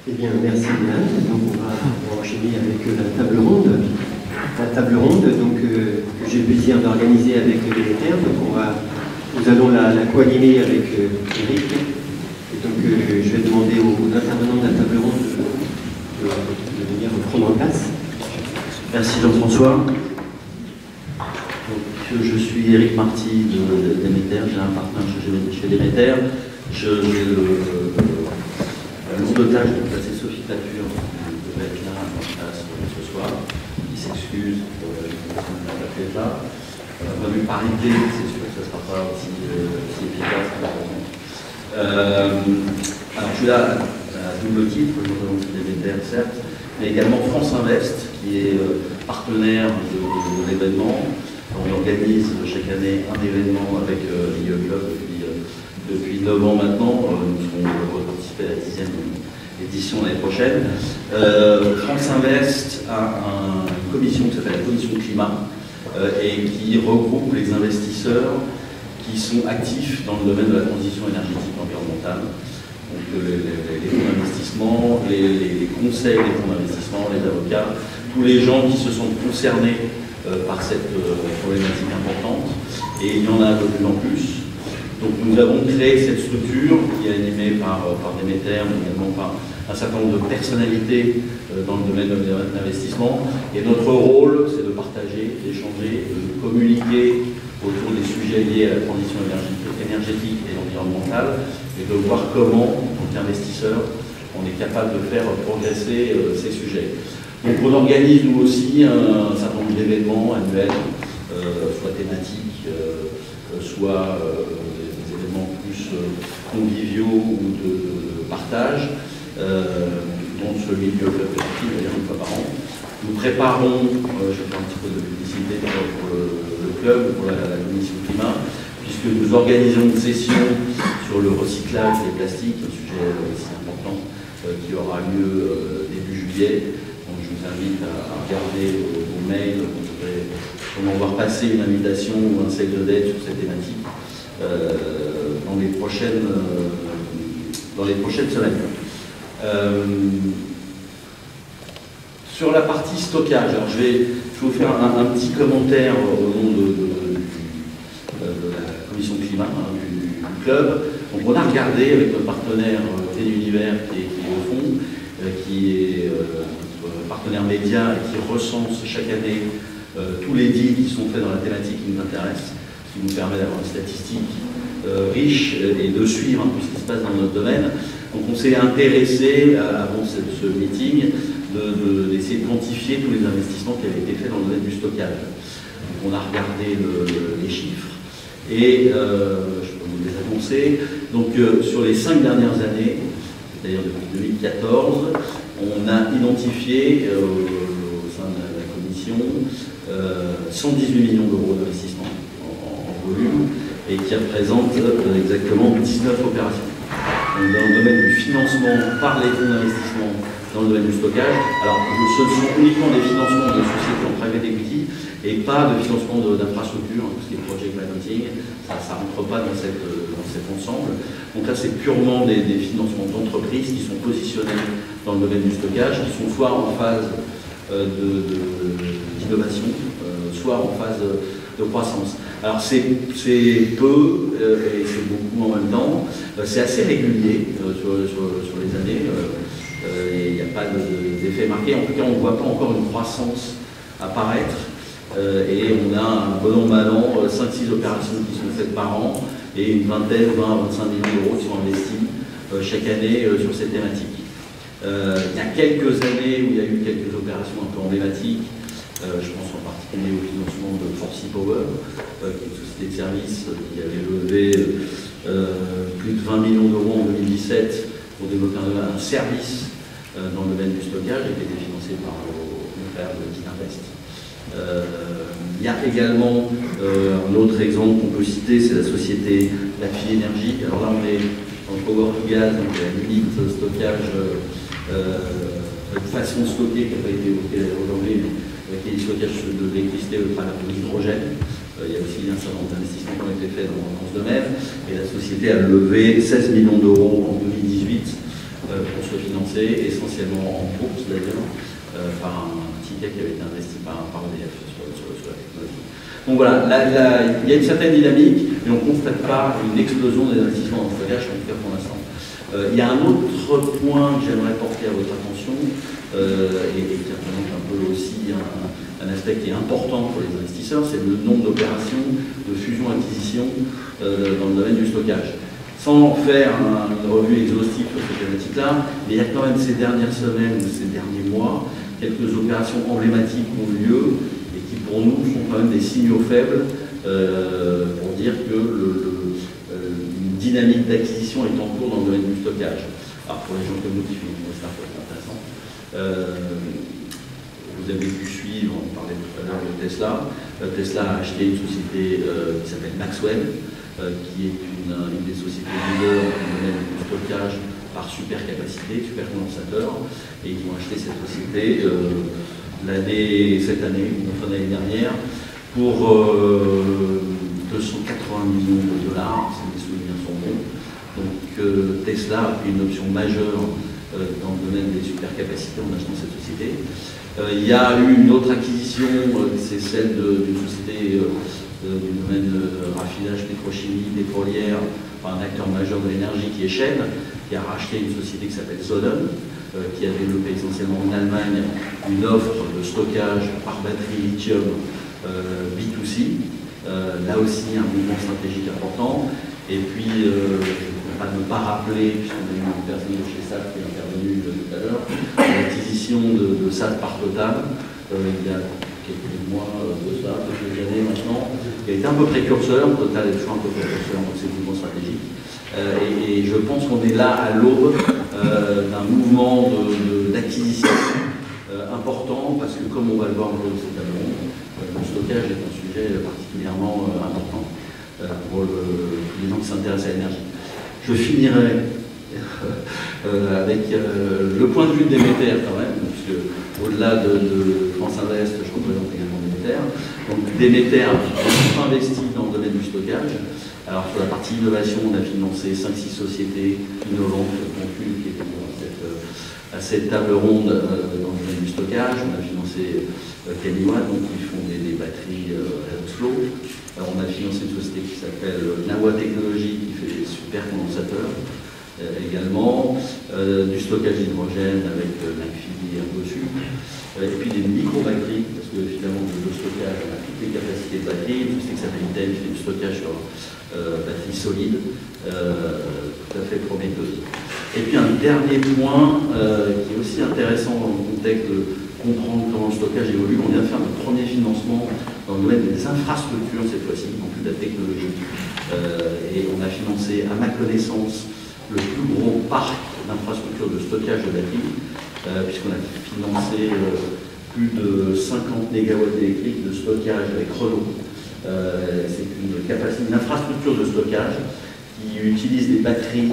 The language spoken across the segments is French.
Eh bien, merci Yann. Donc on va enchaîner avec la table ronde. La table ronde donc, que j'ai le plaisir d'organiser avec Déméter. Donc nous allons la co-animer avec Eric. Et donc je vais demander aux intervenants de la table ronde de venir prendre place. Merci Jean-François. Je suis Eric Marty de Déméter, j'ai un partenaire chez Déméter. J'ai le lourd tâche de placer Sophie Tature, qui devait être là à ma place ce soir, qui s'excuse pour la PFA. On va lui parler, c'est sûr que ça ne sera pas aussi efficace. Alors je suis là à double titre, je représente Déméter certes, mais également France Invest, qui est partenaire de l'événement. On organise chaque année un événement avec l'IE Club depuis 9 ans maintenant. Nous serons participer à la 10e édition l'année prochaine. France Invest a une commission qui s'appelle la commission climat et qui regroupe les investisseurs qui sont actifs dans le domaine de la transition énergétique environnementale. Donc les fonds d'investissement, les conseils des fonds d'investissement, les avocats, tous les gens qui se sentent concernés par cette problématique importante, et il y en a de plus en plus. Donc nous avons créé cette structure qui est animée par Déméter, mais également par un certain nombre de personnalités dans le domaine de l'investissement. Et notre rôle, c'est de partager, d'échanger, de communiquer autour des sujets liés à la transition énergétique et environnementale, et de voir comment, en tant qu'investisseur, on est capable de faire progresser ces sujets. Donc on organise nous aussi un certain nombre d'événements annuels, soit thématiques, soit des événements plus conviviaux ou de partage, dont celui du collectif, d'ailleurs une fois par an. Nous préparons, je vais faire un petit peu de publicité pour le club, pour la commission climat, puisque nous organisons une session sur le recyclage des plastiques, un sujet aussi important qui aura lieu début juillet. Donc je vous invite à regarder vos mails, vous pourrez sûrement voir passer une invitation ou un save the date sur cette thématique dans les prochaines semaines. Sur la partie stockage, alors je vais vous faire un petit commentaire au nom de la commission climat du club. Donc on a regardé avec notre partenaire Ténunivers qui est au fond, qui est partenaire média et qui recense chaque année tous les deals qui sont faits dans la thématique qui nous intéresse, ce qui nous permet d'avoir une statistique riche et de suivre un peu ce qui se passe dans notre domaine. Donc on s'est intéressé, avant ce meeting, d'essayer de quantifier tous les investissements qui avaient été faits dans le domaine du stockage. Donc on a regardé les chiffres et je peux vous les annoncer. Donc sur les 5 dernières années, c'est-à-dire depuis 2014, on a identifié au sein de la commission 118 millions d'euros d'investissement en volume et qui représente exactement 19 opérations. Donc, dans le domaine du financement par les fonds d'investissement dans le domaine du stockage, alors ce sont uniquement des financements de sociétés en private equity et pas de financement d'infrastructures, tout ce qui est project financing, ça ne rentre pas dans cet ensemble. Donc là, c'est purement des financements d'entreprises qui sont positionnés dans le domaine du stockage, qui sont soit en phase d'innovation, soit en phase de croissance. Alors c'est peu et c'est beaucoup en même temps. C'est assez régulier sur les années. Il n'y a pas d'effet marqué. En tout cas, on ne voit pas encore une croissance apparaître. Et on a un bon an, mal an, 5-6 opérations qui sont faites par an et une vingtaine, 20 à 25 millions d'euros qui sont investis chaque année sur cette thématique. Il y a quelques années où il y a eu quelques opérations un peu emblématiques. Je pense en particulier au financement de Forcy Power, qui est une société de services qui avait levé plus de 20 millions d'euros en 2017 pour développer un service dans le domaine du stockage et qui a été financé par le frère de Tinvest. Il y a également un autre exemple qu'on peut citer, c'est la société La Fille Énergie. Alors là, on est dans le power to gas, donc la limite stockage, façon de stocker qui n'a pas été évoquée aujourd'hui, mais qui est le stockage de l'électricité au travers de l'hydrogène. Il y a aussi un certain nombre d'investissements qui ont été faits dans ce domaine. Et la société a levé 16 millions d'euros en 2018 pour se financer, essentiellement en bourse d'ailleurs, par un ticket qui avait été investi par EDF sur la technologie. Donc voilà, il y a une certaine dynamique, mais on ne constate pas une explosion des investissements dans le stockage, en tout cas pour l'instant. Il y a un autre point que j'aimerais porter à votre attention, et qui représente un peu aussi un aspect qui est important pour les investisseurs, c'est le nombre d'opérations de fusion-acquisition dans le domaine du stockage. Sans faire une revue exhaustive sur cette thématique-là, mais il y a quand même ces dernières semaines, ces derniers mois, quelques opérations emblématiques ont eu lieu et qui pour nous sont quand même des signaux faibles pour dire que une dynamique d'acquisition est en cours dans le domaine du stockage. Alors pour les gens comme nous qui font des startups, c'est intéressant. Vous avez pu suivre, on parlait tout à l'heure de Tesla. Tesla a acheté une société qui s'appelle Maxwell, qui est une des sociétés leaders dans le domaine du stockage par supercapacité, supercondensateur, et ils ont acheté cette société cette année, ou fin d'année dernière, pour 280 millions de dollars, si mes souvenirs sont bons. Donc Tesla a pris une option majeure dans le domaine des supercapacités en achetant cette société. Il y a eu une autre acquisition, c'est celle d'une société du domaine de raffinage, pétrochimie, pétrolière, par un acteur majeur de l'énergie qui est Shell, qui a racheté une société qui s'appelle Sonnen, qui a développé essentiellement en Allemagne une offre de stockage par batterie lithium B2C. Là aussi, un mouvement stratégique important. Et puis, ne pas rappeler, puisqu'on a eu une personne de chez SAT qui est intervenue tout à l'heure, l'acquisition de SAT par Total, il y a quelques mois de ça, quelques années maintenant, qui a été un peu précurseur. Total est toujours un peu précurseur dans ces mouvements stratégiques. Et je pense qu'on est là à l'aube d'un mouvement d'acquisition important, parce que comme on va le voir dans cette table, le stockage est un sujet particulièrement important pour les gens qui s'intéressent à l'énergie. Je finirai avec le point de vue de Demeter quand même, puisque au-delà de France Invest, je représente également Demeter. Donc Demeter a investi dans le domaine du stockage. Alors sur la partie innovation, on a financé 5-6 sociétés innovantes, dont une qui était à cette table ronde dans le domaine du stockage. On a financé Kennywatt, donc qui font des batteries Flow. On a financé une société qui s'appelle Nawa Technologies, qui fait des supercondensateurs également, du stockage d'hydrogène avec McPhy et Indosup, et puis des micro-batteries, parce que finalement le stockage, on a toutes les capacités de batterie, une société qui s'appelle Intel, qui fait du stockage sur batterie solide, tout à fait prometteuse. Et puis un dernier point qui est aussi intéressant dans le contexte de comprendre comment le stockage évolue. On vient de faire notre premier financement dans le domaine des infrastructures cette fois-ci, non plus de la technologie. Et on a financé, à ma connaissance, le plus gros parc d'infrastructures de stockage de batteries, puisqu'on a financé plus de 50 MW électriques de stockage avec Renault. C'est une infrastructure de stockage qui utilise des batteries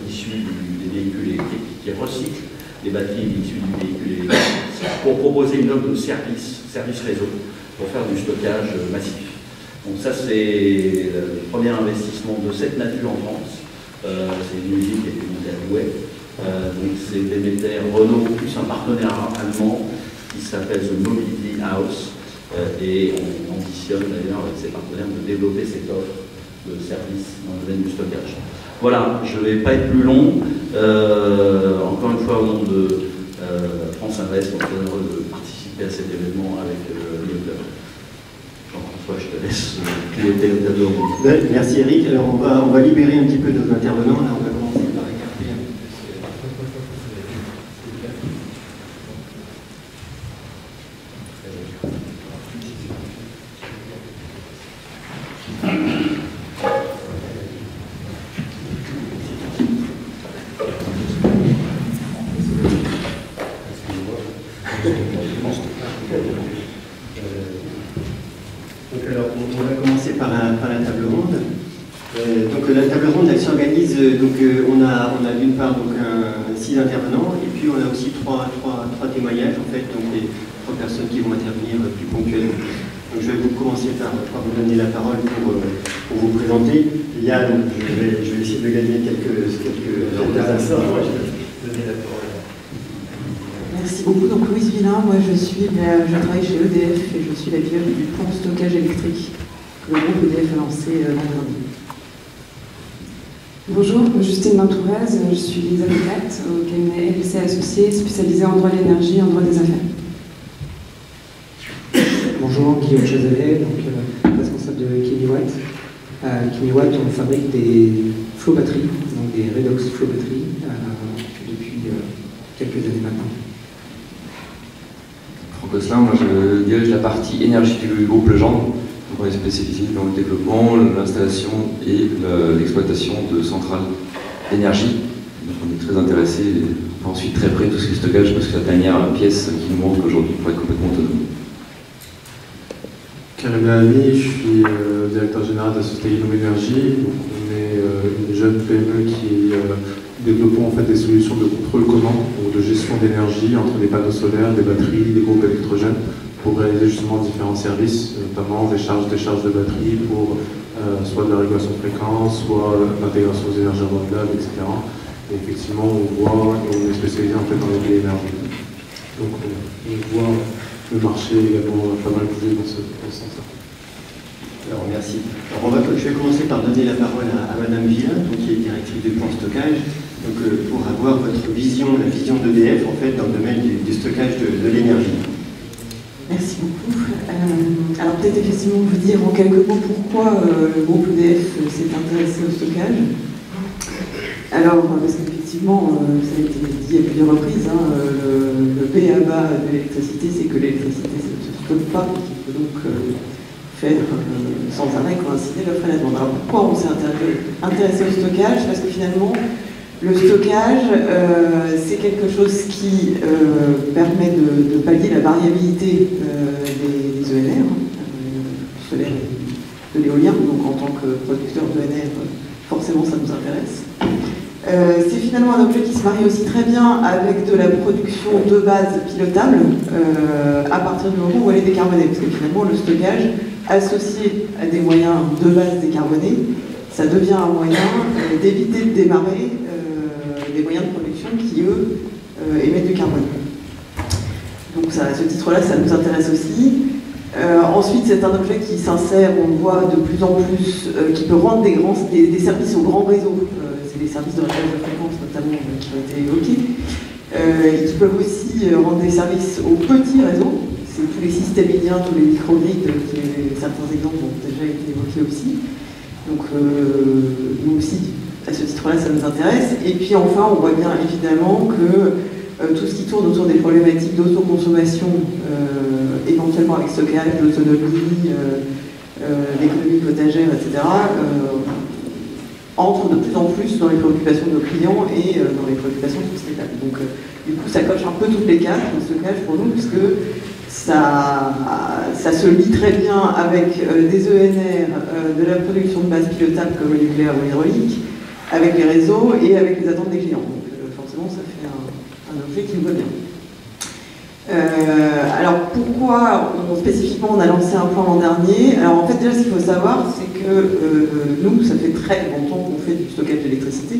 issues des véhicules électriques, qui recycle les batteries issues du véhicule électrique, pour proposer une offre de service réseau, pour faire du stockage massif. Donc ça, c'est le premier investissement de cette nature en France. C'est une usine qui a été montée à Douai. Donc c'est Demeter, Renault, plus un partenaire allemand qui s'appelle The Mobility House. Et on ambitionne d'ailleurs avec ses partenaires de développer cette offre de service dans le domaine du stockage. Voilà, je ne vais pas être plus long. Encore une fois, au nom de France Invest, on est très heureux de participer à cet événement avec le club. Jean-François, je te laisse piloter le tableau. Merci Eric. Alors on va libérer un petit peu nos intervenants. Là, on va commencer par écarter un peu. On va commencer par la table ronde. Donc la table ronde, elle s'organise. On a d'une part donc 6 intervenants et puis on a aussi trois témoignages en fait, donc les 3 personnes qui vont intervenir plus ponctuellement. Donc, je vais commencer par vous donner la parole pour vous présenter. Yann, je vais essayer de gagner quelques instants. Merci beaucoup. Donc Louise Villain, moi je travaille chez EDF et je suis la pilote du plan stockage électrique que le groupe EDF a lancé l'an dernier. Bonjour, Justine Mantourez, je suis avocate au cabinet LC Associés spécialisé en droit de l'énergie et en droit des affaires. Bonjour, Guillaume Chazalet, donc responsable de Kimiwatt. Kimiwatt, on fabrique des flow batteries, donc des redox flow batteries, depuis quelques années maintenant. Franck Osselin, moi je dirige la partie énergie du groupe Legendre. Donc on est spécialisé dans le développement, l'installation et l'exploitation de centrales d'énergie. Donc on est très intéressé, on suit très près tout ce qui est stockage parce que c'est la dernière pièce qui nous manque aujourd'hui pour être complètement autonome. Karim Lahami, je suis directeur général de la société Innov Énergie. Donc on est une jeune PME qui développons en fait des solutions de contrôle commun ou de gestion d'énergie entre des panneaux solaires, des batteries, des groupes électrogènes pour réaliser justement différents services, notamment décharge de batterie pour soit de la régulation de fréquence, soit l'intégration des énergies renouvelables, etc. Et effectivement, on voit et on est spécialisé en fait dans les énergies. Donc on voit le marché également pas mal bouger dans ce sens-là. Alors merci. Alors je vais commencer par donner la parole à Madame Villain, qui est directrice du plan stockage, donc, pour avoir votre vision, la vision d'EDF en fait dans le domaine du stockage de l'énergie. Merci beaucoup. Alors peut-être effectivement vous dire en quelques mots pourquoi le groupe EDF s'est intéressé au stockage. Alors parce qu'effectivement, ça a été dit à plusieurs reprises, le B.A.-ba de l'électricité, c'est que l'électricité ne se stocke pas, qu'il faut donc faire sans arrêt coïncider l'offre et la demande. Alors pourquoi on s'est intéressé au stockage? Parce que finalement, le stockage, c'est quelque chose qui permet de pallier la variabilité des ENR, du solaire et de l'éolien. Donc en tant que producteur d'ENR, forcément ça nous intéresse. C'est finalement un objet qui se marie aussi très bien avec de la production de base pilotable à partir du moment où elle est décarbonée. Parce que finalement, le stockage associé à des moyens de base décarbonés, ça devient un moyen d'éviter de démarrer des moyens de production qui, eux, émettent du carbone. Donc à ce titre-là, ça nous intéresse aussi. Ensuite, c'est un objet qui s'insère, on le voit de plus en plus, qui peut rendre des services aux grands réseaux. C'est les services de réglage de fréquence notamment qui ont été évoqués, et qui peuvent aussi rendre des services aux petits réseaux. C'est tous les systèmes éoliens, tous les microgrids, certains exemples ont déjà été évoqués aussi. Donc nous aussi, à ce titre-là, ça nous intéresse. Et puis enfin, on voit bien évidemment que tout ce qui tourne autour des problématiques d'autoconsommation, éventuellement avec stockage, d'autonomie, d'économie potagère, etc., entre de plus en plus dans les préoccupations de nos clients et dans les préoccupations sociétales. Donc du coup, ça coche un peu toutes les cases, le stockage pour nous, puisque ça se lie très bien avec des ENR, de la production de base pilotable comme le nucléaire ou l'hydraulique, avec les réseaux et avec les attentes des clients. Donc forcément, ça fait un objet qui nous va bien. Alors pourquoi spécifiquement on a lancé un plan l'an dernier? Alors en fait déjà ce qu'il faut savoir c'est que nous ça fait très longtemps qu'on fait du stockage d'électricité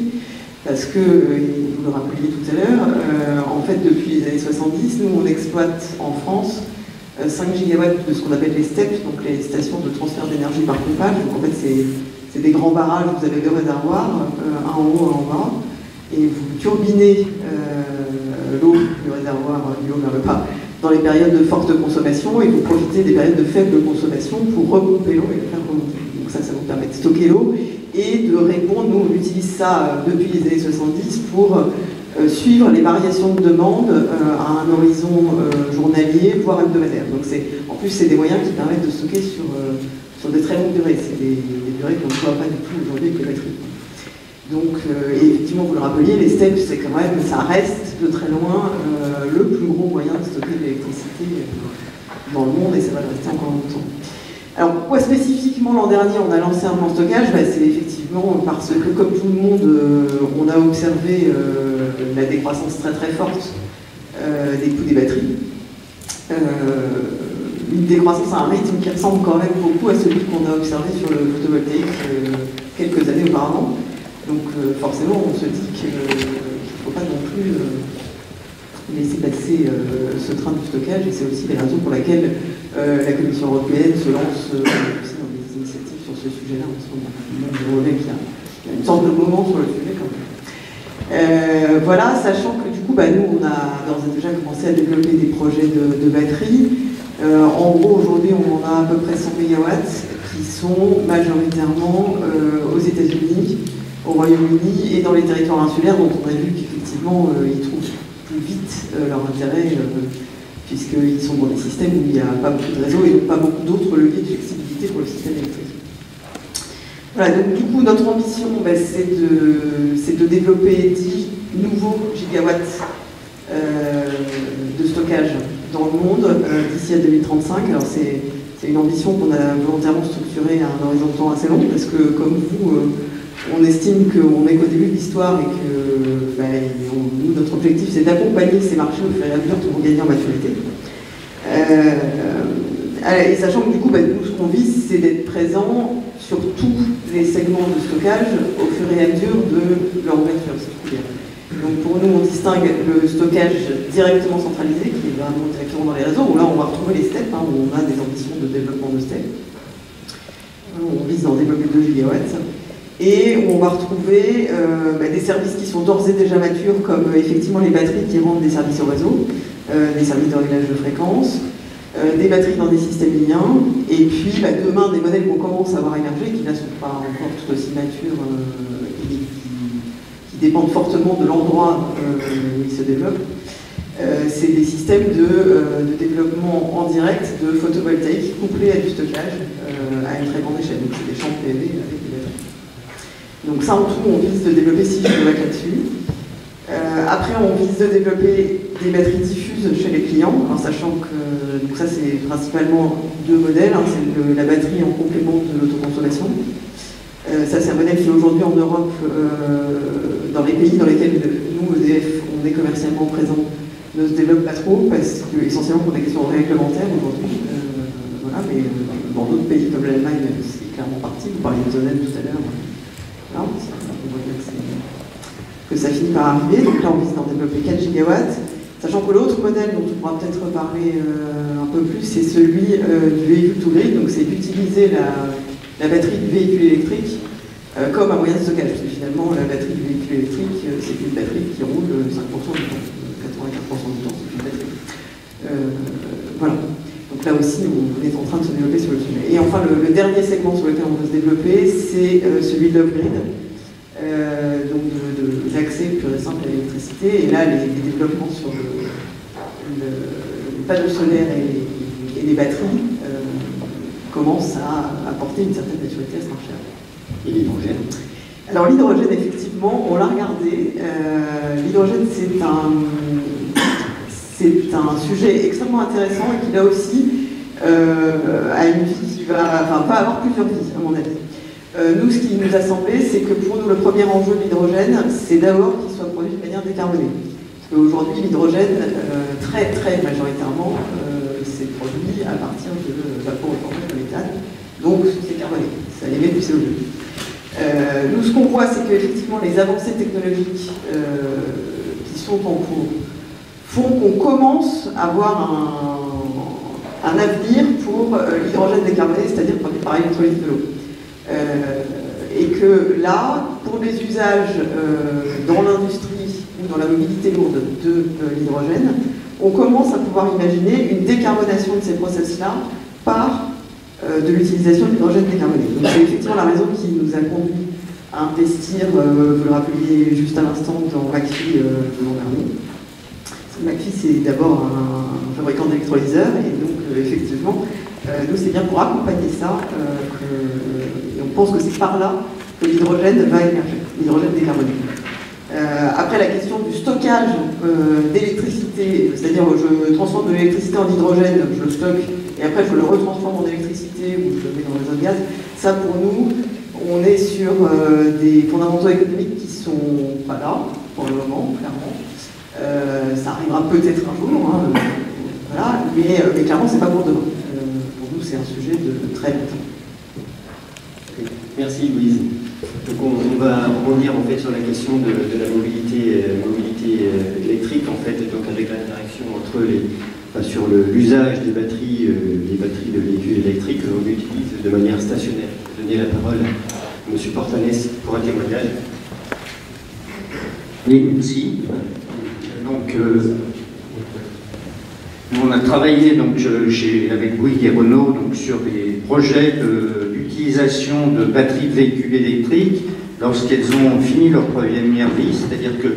parce que, vous le rappeliez tout à l'heure, en fait depuis les années 70 nous on exploite en France 5 gigawatts de ce qu'on appelle les STEP, donc les stations de transfert d'énergie par pompage. Donc en fait c'est des grands barrages où vous avez deux réservoirs, un en haut et un en bas, et vous turbinez l'eau du réservoir du haut vers le bas dans les périodes de forte consommation et vous profitez des périodes de faible consommation pour repomper l'eau et la faire remonter. Donc ça vous permet de stocker l'eau et de répondre. Nous on utilise ça depuis les années 70 pour suivre les variations de demande à un horizon journalier voire hebdomadaire. Donc en plus c'est des moyens qui permettent de stocker sur de très longues durées. C'est des durées qu'on ne voit pas du tout aujourd'hui avec les batteries. Donc, et effectivement, vous le rappeliez, les STEP, c'est quand même, ça reste de très loin le plus gros moyen de stocker de l'électricité dans le monde et ça va le rester encore longtemps. Alors, pourquoi spécifiquement l'an dernier on a lancé un plan stockage? C'est effectivement parce que, comme tout le monde, on a observé la décroissance très très forte des coûts des batteries. une décroissance à un rythme qui ressemble quand même beaucoup à celui qu'on a observé sur le photovoltaïque quelques années auparavant. Donc forcément, on se dit qu'il ne faut pas non plus laisser passer ce train du stockage, et c'est aussi les raisons pour lesquelles la Commission européenne se lance aussi dans des initiatives sur ce sujet-là en ce moment. Donc, je relève qu'il y a une sorte de moment sur le sujet quand même. Voilà, sachant que du coup, nous, on a d'ores et déjà commencé à développer des projets de batteries. En gros, aujourd'hui, on en a à peu près 100 MW qui sont majoritairement aux États-Unis, au Royaume-Uni et dans les territoires insulaires, dont on a vu qu'effectivement, ils trouvent plus vite leur intérêt, puisqu'ils sont dans des systèmes où il n'y a pas beaucoup de réseaux et donc pas beaucoup d'autres leviers de flexibilité pour le système électrique. Voilà, donc du coup, notre ambition, c'est de développer 10 nouveaux gigawatts de stockage dans le monde d'ici à 2035. Alors c'est une ambition qu'on a volontairement structurée à un horizon de temps assez long, parce que comme vous, on estime qu'on n'est qu'au début de l'histoire et que nous, notre objectif, c'est d'accompagner ces marchés au fur et à mesure qu'ils vont gagner en maturité. Et sachant que du coup, nous, ce qu'on vise, c'est d'être présent sur tous les segments de stockage au fur et à mesure de leur ouverture, si je puis dire. Donc pour nous, on distingue le stockage directement centralisé, qui est vraiment directement dans les réseaux, où là, on va retrouver les steps, où on a des ambitions de développement de steps. On vise d'en développer 2 gigawatts. Et on va retrouver des services qui sont d'ores et déjà matures, comme effectivement les batteries qui rendent des services au réseau, des services de réglage de fréquence, des batteries dans des systèmes linéens, et puis demain des modèles qu'on commence à voir émerger, qui là ne sont pas encore tout aussi matures, et qui dépendent fortement de l'endroit où ils se développent. C'est des systèmes de développement en direct de photovoltaïque couplés à du stockage à une très grande échelle. Donc c'est des champs PV avec des batteries. Donc ça, en tout, on vise de développer 6 gigawatts là-dessus. Après, on vise de développer des batteries diffuses chez les clients, en sachant que donc ça, c'est principalement 2 modèles. C'est la batterie en complément de l'autoconsommation. Ça, c'est un modèle qui, aujourd'hui, en Europe, dans les pays dans lesquels nous, EDF, on est commercialement présents, ne se développe pas trop, parce que, essentiellement pour des questions réglementaires aujourd'hui. Voilà, mais dans d'autres pays comme l'Allemagne, c'est clairement parti. Vous parliez de Zonel tout à l'heure. On voit bien que ça finit par arriver. Donc là, on vise d'en développer 4 gigawatts, sachant que l'autre modèle dont on pourra peut-être parler un peu plus, c'est celui du véhicule to grid. Donc c'est d'utiliser la batterie du véhicule électrique comme un moyen de stockage. Parce que finalement, la batterie du véhicule électrique, c'est une batterie qui roule 5% du temps. 95% du temps, c'est une batterie. Voilà. Donc là aussi, on est en train de se développer sur le sujet. Et enfin, le dernier segment sur lequel on veut se développer, c'est celui de l'off-grid, donc de l'accès pur et simple à l'électricité. Et là, les développements sur le panneau solaire et les batteries commencent à apporter une certaine maturité à ce marché. Et l'hydrogène? Alors l'hydrogène, effectivement, on l'a regardé. L'hydrogène, c'est un sujet extrêmement intéressant et qui là aussi a une vie qui va avoir plusieurs vies, à mon avis. Nous, ce qui nous a semblé, c'est que pour nous, le premier enjeu de l'hydrogène, c'est d'abord qu'il soit produit de manière décarbonée. Parce qu'aujourd'hui, l'hydrogène, très majoritairement, c'est produit à partir de vapeur de méthane, donc c'est carboné, ça émet du CO2. Nous, ce qu'on voit, c'est qu'effectivement, les avancées technologiques qui sont en cours font qu'on commence à avoir un avenir pour l'hydrogène décarboné, c'est-à-dire produit par électrolyse de l'eau. Et que là, pour des usages dans l'industrie ou dans la mobilité lourde de l'hydrogène, on commence à pouvoir imaginer une décarbonation de ces process-là par de l'utilisation de l'hydrogène décarboné. Donc c'est effectivement la raison qui nous a conduit à investir, vous le rappeliez juste à l'instant, dans McPhy l'an dernier. McPhy, c'est d'abord un fabricant d'électrolyseurs, et donc effectivement, nous, c'est bien pour accompagner ça, et on pense que c'est par là que l'hydrogène va émerger, l'hydrogène décarboné. Après, la question du stockage d'électricité, c'est-à-dire je transforme de l'électricité en hydrogène, je le stocke, et après je le retransforme en électricité ou je le mets dans les autres gaz, ça pour nous, on est sur des fondamentaux économiques qui sont pas là, pour le moment, clairement. Ça arrivera peut-être un jour, voilà, mais clairement, c'est pas pour demain. c'est un sujet de très longtemps. Merci Louise. Donc on va rebondir en fait sur la question de la mobilité électrique en fait, donc avec l'interaction entre sur l'usage des batteries de véhicules électriques que l'on utilise de manière stationnaire. Je vais donner la parole à M. Portanès pour un témoignage. Oui, merci. Donc, on a travaillé donc, avec Bouygues et Renault donc, sur des projets d'utilisation de batteries de véhicules électriques lorsqu'elles ont fini leur première vie, c'est-à-dire que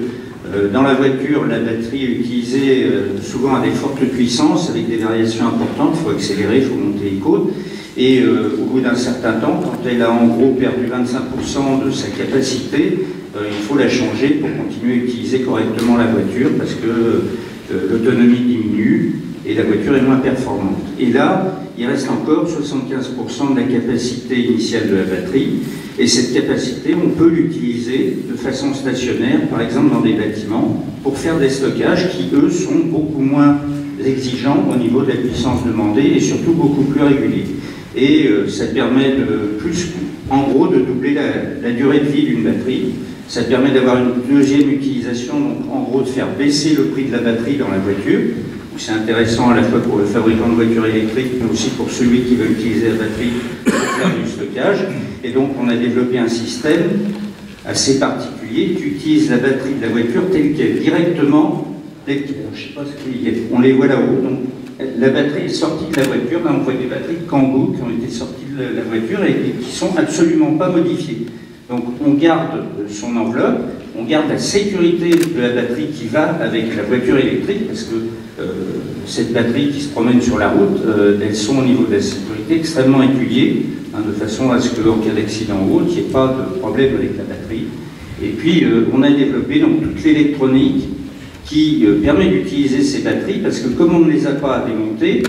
dans la voiture, la batterie est utilisée souvent à des fortes puissances, avec des variations importantes, il faut accélérer, il faut monter les côtes, et au bout d'un certain temps, quand elle a en gros perdu 25% de sa capacité, il faut la changer pour continuer à utiliser correctement la voiture, parce que l'autonomie diminue et la voiture est moins performante. Et là, il reste encore 75% de la capacité initiale de la batterie, et cette capacité, on peut l'utiliser de façon stationnaire, par exemple dans des bâtiments, pour faire des stockages qui, eux, sont beaucoup moins exigeants au niveau de la puissance demandée et surtout beaucoup plus réguliers. Et ça permet en gros, de doubler la durée de vie d'une batterie. Ça permet d'avoir une deuxième utilisation, donc en gros de faire baisser le prix de la batterie dans la voiture. C'est intéressant à la fois pour le fabricant de voitures électriques, mais aussi pour celui qui veut utiliser la batterie pour faire du stockage. Et donc on a développé un système assez particulier qui utilise la batterie de la voiture telle qu'elle, directement, je sais pas ce on les voit là-haut. Donc la batterie est sortie de la voiture, là on voit des batteries Kangoo qui ont été sorties de la voiture et qui sont absolument pas modifiées. Donc on garde son enveloppe, on garde la sécurité de la batterie qui va avec la voiture électrique, parce que cette batterie qui se promène sur la route, elles sont au niveau de la sécurité extrêmement étudiées, de façon à ce qu'en cas d'accident ou autre, il n'y ait pas de problème avec la batterie. Et puis on a développé donc toute l'électronique qui permet d'utiliser ces batteries, parce que comme on ne les a pas à démonter,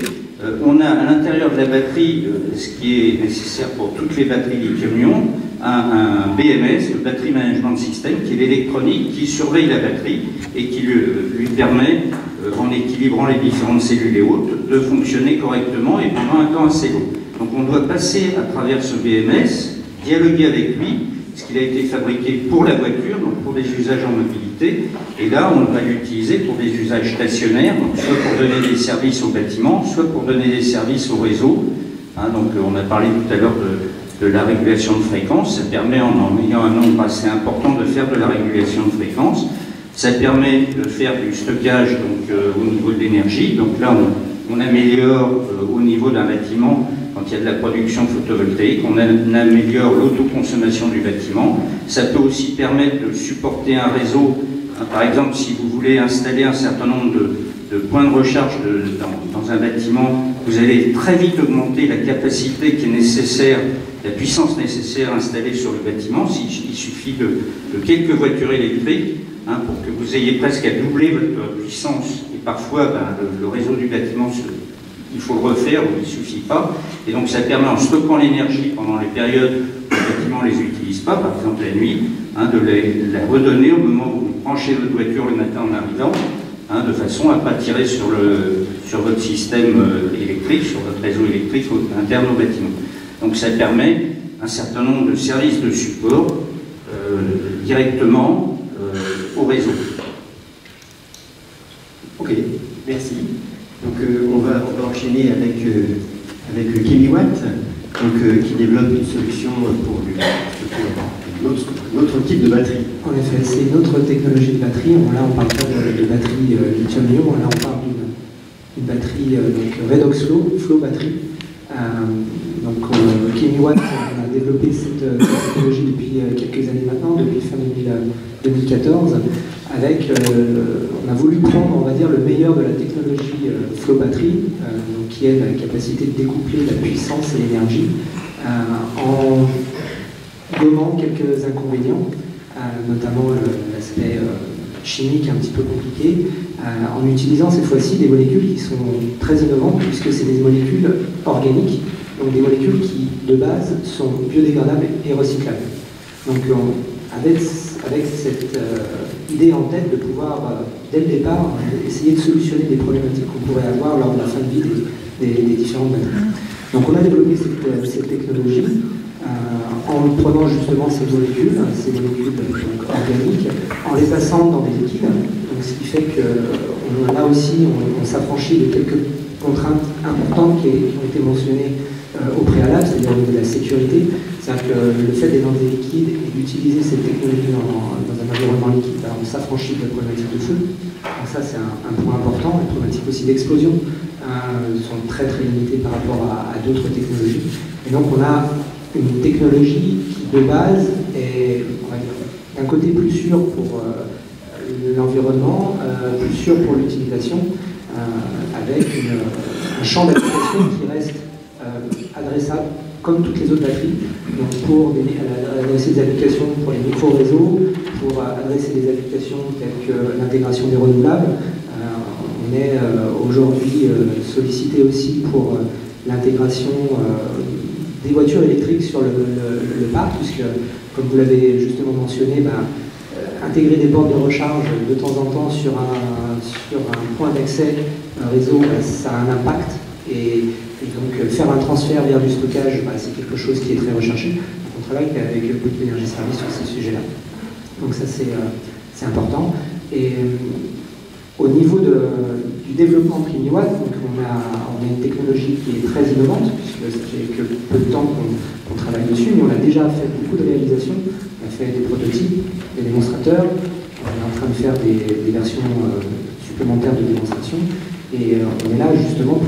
on a à l'intérieur de la batterie, ce qui est nécessaire pour toutes les batteries lithium-ion, un BMS, le Battery Management System, qui est l'électronique qui surveille la batterie et qui lui permet, en équilibrant les différentes cellules et autres, de fonctionner correctement et pendant un temps assez long. Donc on doit passer à travers ce BMS, dialoguer avec lui, parce qu'il a été fabriqué pour la voiture, donc pour des usages en mobilité, et là on va l'utiliser pour des usages stationnaires, donc soit pour donner des services au bâtiment, soit pour donner des services au réseau. Donc on a parlé tout à l'heure de la régulation de fréquence, ça permet en ayant un nombre assez important de faire de la régulation de fréquence, ça permet de faire du stockage donc, au niveau de l'énergie, donc là on améliore au niveau d'un bâtiment, quand il y a de la production photovoltaïque, on améliore l'autoconsommation du bâtiment, ça peut aussi permettre de supporter un réseau, par exemple si vous voulez installer un certain nombre de points de recharge dans un bâtiment, vous allez très vite augmenter la capacité qui est nécessaire, la puissance nécessaire installée sur le bâtiment. Il suffit de quelques voitures électriques pour que vous ayez presque à doubler votre puissance. Et parfois, le réseau du bâtiment, il faut le refaire ou il ne suffit pas. Et donc ça permet, en stockant l'énergie pendant les périodes où le bâtiment ne les utilise pas, par exemple la nuit, de la redonner au moment où vous branchez votre voiture le matin en arrivant, de façon à ne pas tirer sur votre système électrique, sur votre réseau électrique interne au bâtiment. Donc ça permet un certain nombre de services de support directement au réseau. Ok, merci. Donc on va enchaîner avec Kimiwatt, qui développe une solution pour notre type de batterie. En effet, c'est une autre technologie de batterie. Là, on parle pas de batterie lithium-ion, là, on parle d'une batterie redox flow batterie. Donc, Kimiwatt a développé cette technologie depuis quelques années maintenant, depuis fin 2014, avec, on a voulu prendre, on va dire, le meilleur de la technologie flow batterie, qui est la capacité de découpler la puissance et l'énergie, en gommant quelques inconvénients, notamment l'aspect chimique un petit peu compliqué, en utilisant cette fois-ci des molécules qui sont très innovantes, puisque c'est des molécules organiques, donc des molécules qui, de base, sont biodégradables et recyclables. Donc, avec cette idée en tête de pouvoir, dès le départ, essayer de solutionner des problématiques qu'on pourrait avoir lors de la fin de vie des différentes batteries. Donc on a développé cette technologie en prenant justement ces molécules donc, organiques, en les passant dans des liquides. Donc, ce qui fait que là aussi, on s'affranchit de quelques contraintes importantes qui ont été mentionnées au préalable, c'est-à-dire au niveau de la sécurité. C'est-à-dire que le fait d'être dans des liquides et d'utiliser cette technologie dans un environnement liquide, on s'affranchit de la problématique de feu. Donc ça, c'est un point important. Les problématiques aussi d'explosion sont très très limitées par rapport à d'autres technologies. Et donc on a une technologie qui, de base, est d'un côté plus sûre pour l'environnement, plus sûre pour l'utilisation, avec un champ d'application qui reste adressable comme toutes les autres batteries, donc pour adresser des applications pour les micro-réseaux, pour adresser des applications telles que l'intégration des renouvelables. On est aujourd'hui sollicité aussi pour l'intégration des voitures électriques sur le parc, puisque, comme vous l'avez justement mentionné, intégrer des bornes de recharge de temps en temps sur un point d'accès, un réseau, ça a un impact. Et donc faire un transfert vers du stockage, c'est quelque chose qui est très recherché. Donc on travaille avec Bouygues Energies Services sur ces sujets-là. Donc ça c'est important. Et au niveau du développement Climiwatt, donc on a une technologie qui est très innovante, puisque ça fait que peu de temps qu'on travaille dessus, mais on a déjà fait beaucoup de réalisations. On a fait des prototypes, des démonstrateurs, on est en train de faire des versions supplémentaires de démonstration, et on est là justement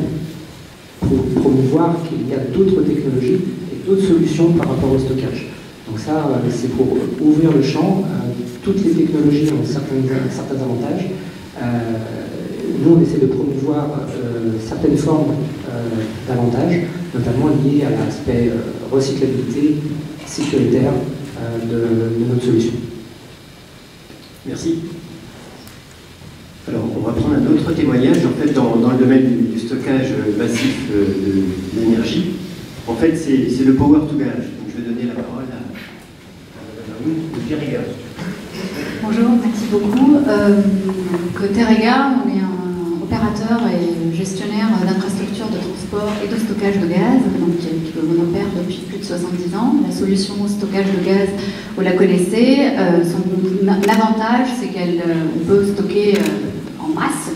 pour promouvoir qu'il y a d'autres technologies et d'autres solutions par rapport au stockage. Donc ça, c'est pour ouvrir le champ. Toutes les technologies ont certains avantages. Nous, on essaie de promouvoir certaines formes d'avantages, notamment liées à l'aspect recyclabilité sécuritaire de notre solution. Merci. Alors, on va prendre un autre témoignage, en fait, dans le domaine du stockage massif de l'énergie. En fait, c'est le power to gas. Donc, je vais donner la parole à Terega. Bonjour, merci beaucoup. Terega, on est un opérateur et gestionnaire d'infrastructures de transport et de stockage de gaz, donc on opère depuis plus de 70 ans. La solution au stockage de gaz, vous la connaissez. L'avantage, c'est qu'on peut stocker en masse.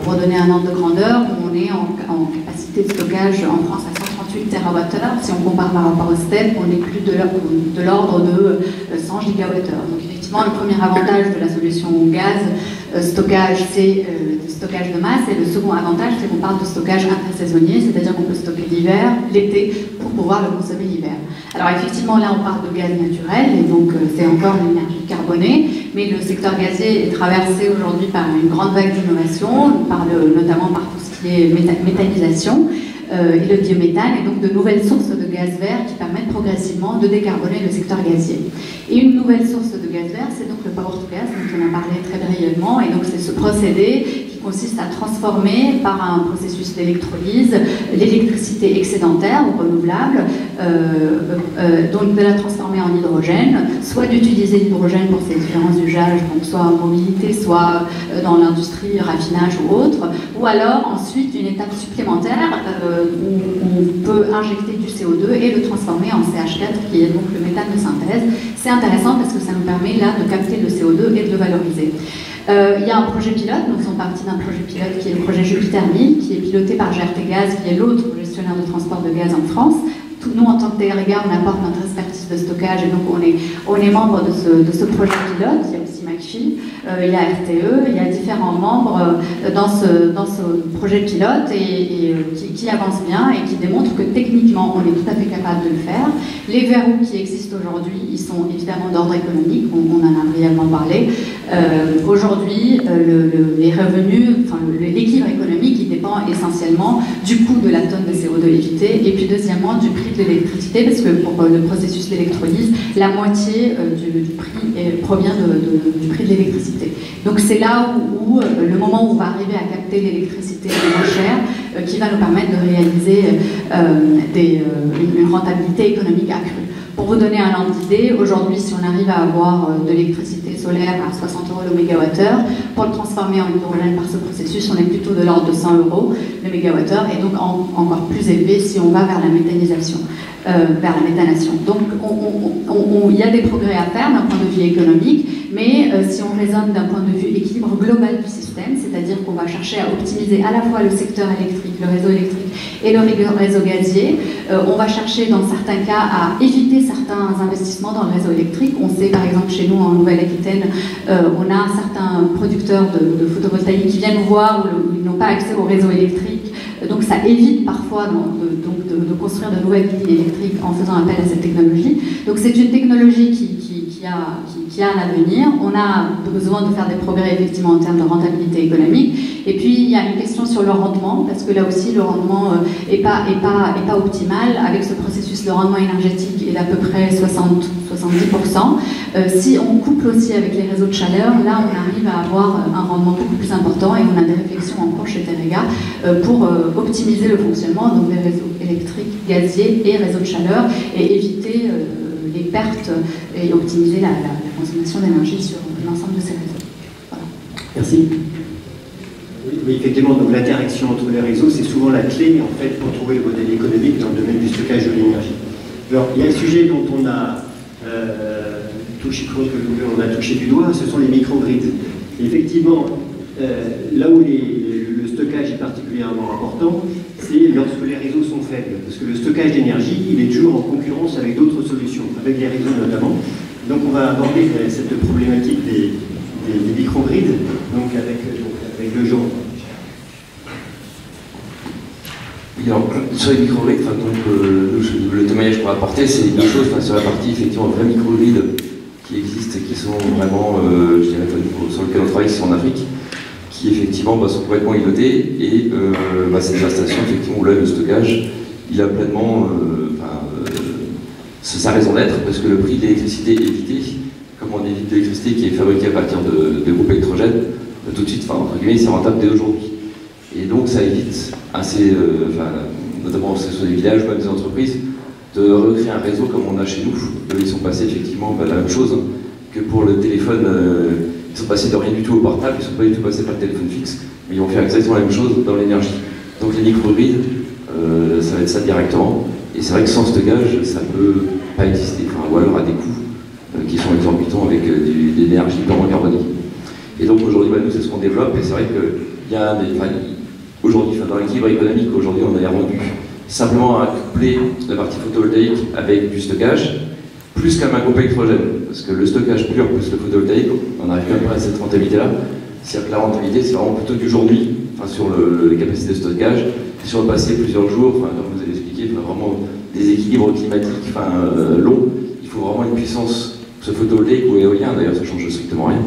Pour donner un ordre de grandeur, on est en capacité de stockage en France à 138 TWh. Si on compare par rapport au STEP, on est plus de l'ordre de 100 GWh. Donc effectivement, le premier avantage de la solution gaz stockage, c'est le stockage de masse. Et le second avantage, c'est qu'on parle de stockage intersaisonnier, c'est-à-dire qu'on peut stocker l'hiver, l'été, pour pouvoir le consommer l'hiver. Alors effectivement, là, on parle de gaz naturel, et donc c'est encore l'énergie carbonée, mais le secteur gazier est traversé aujourd'hui par une grande vague d'innovation, notamment par tout ce qui est méthanisation et le biométhane, et donc de nouvelles sources de gaz vert qui permettent progressivement de décarboner le secteur gazier. Et une nouvelle source de gaz vert, c'est donc le power to gas, dont on a parlé très brièvement, et donc c'est ce procédé qui consiste à transformer par un processus d'électrolyse l'électricité excédentaire ou renouvelable, donc de la transformer en hydrogène, soit d'utiliser l'hydrogène pour ses différents usages, donc soit en mobilité, soit dans l'industrie, raffinage ou autre, ou alors ensuite une étape supplémentaire où on peut injecter du CO2 et le transformer en CH4 qui est donc le méthane de synthèse. C'est intéressant parce que ça nous permet là de capter le CO2 et de le valoriser. Il y a un projet pilote, nous faisons partie d'un projet pilote qui est le projet Jupiter 1000, qui est piloté par GRT Gaz, qui est l'autre gestionnaire de transport de gaz en France. Nous, en tant que Terega, on apporte notre expertise de stockage, et donc on est membre de ce projet pilote. Il y a aussi McPhy, il y a RTE, il y a différents membres dans ce projet pilote qui avance bien et qui démontre que techniquement, on est tout à fait capable de le faire. Les verrous qui existent aujourd'hui, ils sont évidemment d'ordre économique, on en a brièvement parlé. Aujourd'hui, les revenus, l'équilibre économique, il dépend essentiellement du coût de la tonne de CO2 évitée, et puis deuxièmement du prix de l'électricité, parce que pour le processus d'électrolyse, la moitié du prix provient du prix de l'électricité. Donc c'est là où le moment où on va arriver à capter l'électricité moins chère, qui va nous permettre de réaliser une rentabilité économique accrue. Pour vous donner un ordre d'idée, aujourd'hui, si on arrive à avoir de l'électricité solaire à 60 € le mégawattheure, pour le transformer en hydrogène par ce processus, on est plutôt de l'ordre de 100 € le mégawattheure, et donc encore plus élevé si on va vers la méthanisation, vers la méthanation. Donc il y a des progrès à faire d'un point de vue économique, mais si on raisonne d'un point de vue équilibre global du système, c'est-à-dire qu'on va chercher à optimiser à la fois le secteur électrique, le réseau électrique et le réseau gazier, on va chercher dans certains cas à éviter certains investissements dans le réseau électrique. On sait par exemple chez nous en Nouvelle-Aquitaine, on a certains producteurs de photovoltaïque qui viennent nous voir où ils n'ont pas accès au réseau électrique. Donc ça évite parfois de construire de nouvelles lignes électriques en faisant appel à cette technologie. Donc c'est une technologie qui a un avenir. On a besoin de faire des progrès effectivement en termes de rentabilité économique. Et puis il y a une question sur le rendement, parce que là aussi le rendement n'est pas optimal. Avec ce processus, le rendement énergétique est d'à peu près 60-70%. Si on couple aussi avec les réseaux de chaleur, là on arrive à avoir un rendement beaucoup plus important, et on a des réflexions en cours chez Terega pour optimiser le fonctionnement donc des réseaux électriques, gaziers et réseaux de chaleur, et éviter les pertes et optimiser la consommation d'énergie sur l'ensemble de ces réseaux. Voilà. Merci. Oui, effectivement, donc l'interaction entre les réseaux, c'est souvent la clé en fait pour trouver le modèle économique dans le domaine du stockage de l'énergie. Alors, il y a un sujet dont on a touché, on a touché du doigt, ce sont les microgrids. Effectivement, là où le stockage est particulièrement important, c'est lorsque les réseaux sont faibles. Parce que le stockage d'énergie, il est toujours en concurrence avec d'autres solutions, avec les réseaux notamment. Donc on va aborder cette problématique des microgrids, donc avec le jour. Oui, alors, sur les microgrids, le témoignage qu'on va apporter, c'est deux choses. Sur la partie, effectivement, vrais microgrids qui existent et qui sont vraiment, je dirais, sur lesquels on travaille, qui sont en Afrique, qui effectivement sont complètement idotés, et c'est des installations effectivement où là le stockage il a pleinement sa raison d'être, parce que le prix de l'électricité évité, comme on évite de l'électricité qui est fabriquée à partir de groupes électrogènes, tout de suite, entre guillemets, c'est rentable dès aujourd'hui. Et donc ça évite assez, notamment sur des villages, même des entreprises, de recréer un réseau comme on a chez nous. Ils sont passés effectivement la même chose que pour le téléphone. Ils sont passés de rien du tout au portable, ils ne sont pas du tout passés par le téléphone fixe, mais ils vont faire exactement la même chose dans l'énergie. Donc les microgrids, ça va être ça directement. Et c'est vrai que sans stockage, ça ne peut pas exister, ou alors à des coûts qui sont exorbitants avec de l'énergie purement carbonique. Et donc aujourd'hui, nous, c'est ce qu'on développe, et c'est vrai qu'il y a aujourd'hui, dans l'équilibre économique, aujourd'hui, on a rendu simplement à coupler la partie photovoltaïque avec du stockage, plus qu'un groupe électrogène, parce que le stockage pur plus le photovoltaïque, on arrive quand même à cette rentabilité-là. C'est-à-dire que la rentabilité, c'est vraiment plutôt du jour-nuit, sur les capacités de stockage. Sur le passé, plusieurs jours, comme vous avez expliqué, vraiment des équilibres climatiques longs, il faut vraiment une puissance, ce photovoltaïque ou éolien, d'ailleurs ça ne change strictement rien,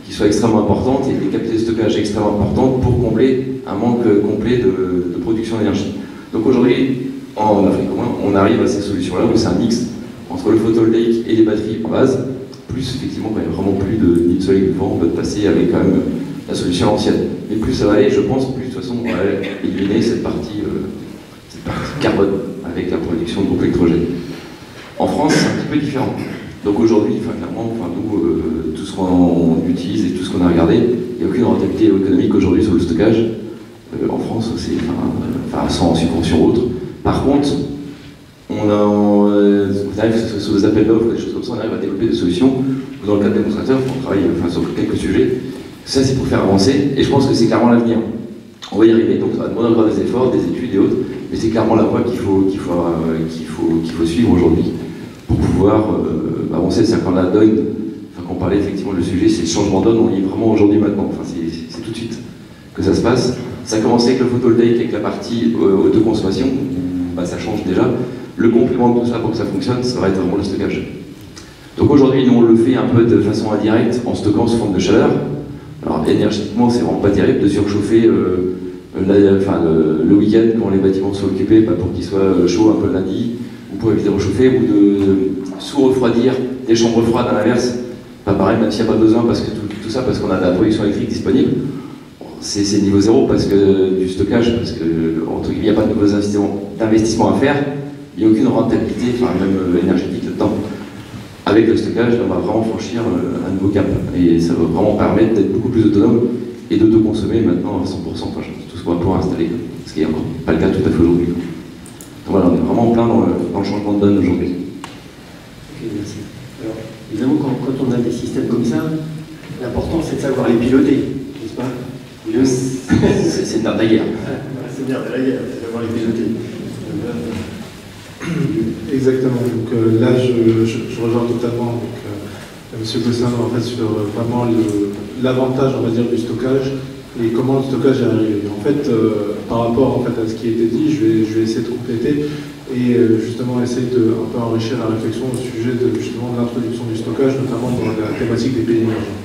qui soit extrêmement importante et des capacités de stockage extrêmement importantes pour combler un manque complet de production d'énergie. Donc aujourd'hui, en Afrique au moins, on arrive à ces solutions-là où c'est un mix entre le photovoltaïque et les batteries en base, plus effectivement, quand il n'y a vraiment plus ni de soleil ni de vent, on peut passer avec quand même la solution ancienne. Mais plus ça va aller, je pense, plus de toute façon on va éliminer cette partie carbone avec la production de groupes électrogènes. En France, c'est un petit peu différent. Donc aujourd'hui, clairement, nous, tout ce qu'on utilise et tout ce qu'on a regardé, il n'y a aucune rentabilité économique aujourd'hui sur le stockage. En France, c'est sans subvention autre. Par contre, on arrive sur des appels d'offres, des choses comme ça, on arrive à développer des solutions. Dans le cadre démonstrateur, on travaille sur quelques sujets. Ça, c'est pour faire avancer, et je pense que c'est clairement l'avenir. On va y arriver, donc ça va demander encore des efforts, des études et autres, mais c'est clairement la voie qu'il faut suivre aujourd'hui pour pouvoir avancer. C'est-à-dire qu'on a donne, qu'on parlait effectivement, le sujet, c'est le changement d'onde, on y est vraiment aujourd'hui maintenant, c'est tout de suite que ça se passe. Ça a commencé avec le photovoltaïque, avec la partie autoconsommation, ça change déjà. Le complément de tout ça pour que ça fonctionne, ça va être vraiment le stockage. Donc aujourd'hui, nous on le fait un peu de façon indirecte en stockant sous forme de chaleur. Alors énergétiquement, c'est vraiment pas terrible de surchauffer le week-end quand les bâtiments sont occupés pour qu'ils soient chauds un peu lundi, ou pour éviter de rechauffer, ou de sous-refroidir des chambres froides à l'inverse. Pas pareil, même s'il n'y a pas besoin, parce que tout ça, parce qu'on a de la production électrique disponible. C'est niveau zéro parce que du stockage, parce que entre guillemets, il n'y a pas de nouveaux investissements à faire, il n'y a aucune rentabilité, même énergétique là-dedans. avec le stockage, on va vraiment franchir un nouveau cap. Et ça va vraiment permettre d'être beaucoup plus autonome et d'autoconsommer maintenant à 100%, enfin, tout ce qu'on va pouvoir installer, ce qui n'est encore pas le cas tout à fait aujourd'hui. Donc voilà, on est vraiment en plein dans le changement de donne aujourd'hui. Ok, merci. Alors, évidemment, quand on a des systèmes comme ça, l'important c'est de savoir les piloter, n'est-ce pas? C'est une nerf de la guerre. C'est bien de la guerre, c'est savoir les piloter. Exactement, donc là je rejoins totalement M. Gosselin en fait, sur vraiment l'avantage on va dire du stockage et comment le stockage est arrivé. En fait, par rapport en fait, à ce qui a été dit, je vais essayer de compléter et justement essayer de un peu enrichir la réflexion au sujet de l'introduction du stockage, notamment dans la thématique des pays émergents.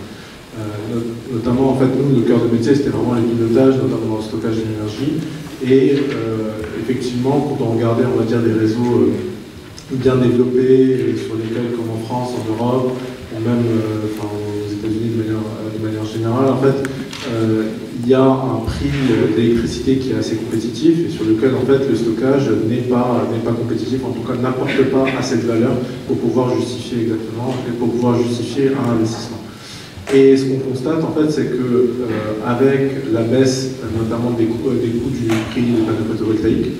Notamment, en fait, nous, le cœur de métier, c'était vraiment les pilotages, notamment dans le stockage d'énergie. Et effectivement, quand on regardait, on va dire, des réseaux bien développés, sur lesquels, comme en France, en Europe, ou même aux États-Unis de manière générale, en fait, il y a un prix d'électricité qui est assez compétitif et sur lequel, en fait, le stockage n'est pas compétitif, en tout cas, n'apporte pas assez de valeur pour pouvoir justifier exactement, et pour pouvoir justifier un investissement. Et ce qu'on constate, en fait, c'est que avec la baisse, notamment des coûts du prix des panneaux photovoltaïques,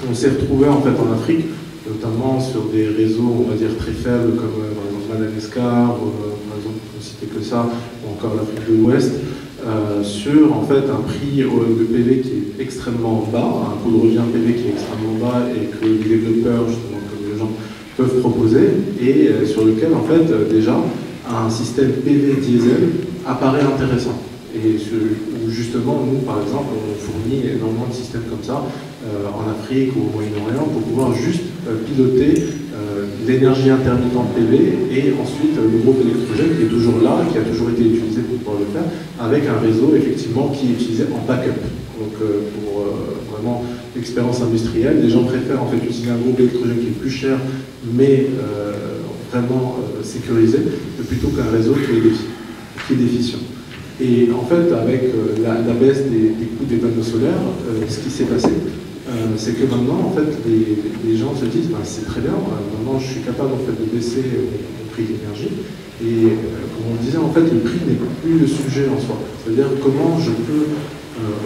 on s'est retrouvé en fait en Afrique, notamment sur des réseaux, on va dire très faibles, comme par exemple Madagascar, par exemple, pour citer que ça, ou encore l'Afrique de l'Ouest, sur en fait un prix de PV qui est extrêmement bas, un coût de revient PV qui est extrêmement bas et que les développeurs, justement, comme les gens peuvent proposer, et sur lequel en fait déjà un système PV diesel apparaît intéressant. Et où justement, nous, par exemple, on fournit énormément de systèmes comme ça en Afrique ou au Moyen-Orient pour pouvoir juste piloter l'énergie intermittente PV et ensuite le groupe électrogène qui est toujours là, qui a toujours été utilisé pour pouvoir le faire, avec un réseau effectivement qui est utilisé en backup. Donc pour vraiment l'expérience industrielle, les gens préfèrent en fait utiliser un groupe électrogène qui est plus cher, mais vraiment sécurisé, plutôt qu'un réseau qui est déficient. Et en fait, avec la baisse des coûts des panneaux solaires, ce qui s'est passé, c'est que maintenant, en fait, les gens se disent, c'est très bien, maintenant je suis capable en fait, de baisser mon prix d'énergie, et comme on disait, en fait, le prix n'est plus le sujet en soi. C'est-à-dire comment je peux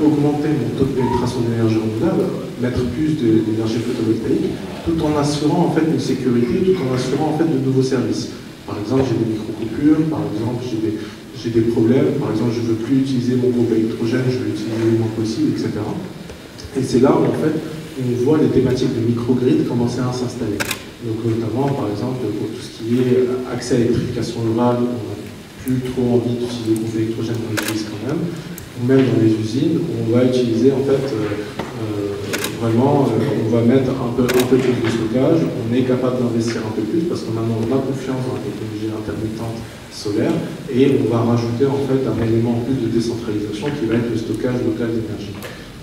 augmenter mon taux de pénétration d'énergie renouvelable, mettre plus d'énergie photovoltaïque, tout en assurant en fait une sécurité, tout en assurant en fait de nouveaux services. Par exemple, j'ai des micro-coupures, par exemple, j'ai des problèmes, par exemple, je ne veux plus utiliser mon groupe électrogène, je veux l'utiliser le moins possible, etc. Et c'est là où en fait on voit les thématiques de microgrid commencer à s'installer. Donc notamment, par exemple, pour tout ce qui est accès à l'électrification rurale, on n'a plus trop envie d'utiliser le groupe électrogène, on l'utilise quand même. Ou même dans les usines, on va utiliser en fait vraiment, on va mettre un peu plus de stockage, on est capable d'investir un peu plus parce que maintenant on a confiance dans la technologie intermittente solaire et on va rajouter en fait un élément en plus de décentralisation qui va être le stockage local d'énergie.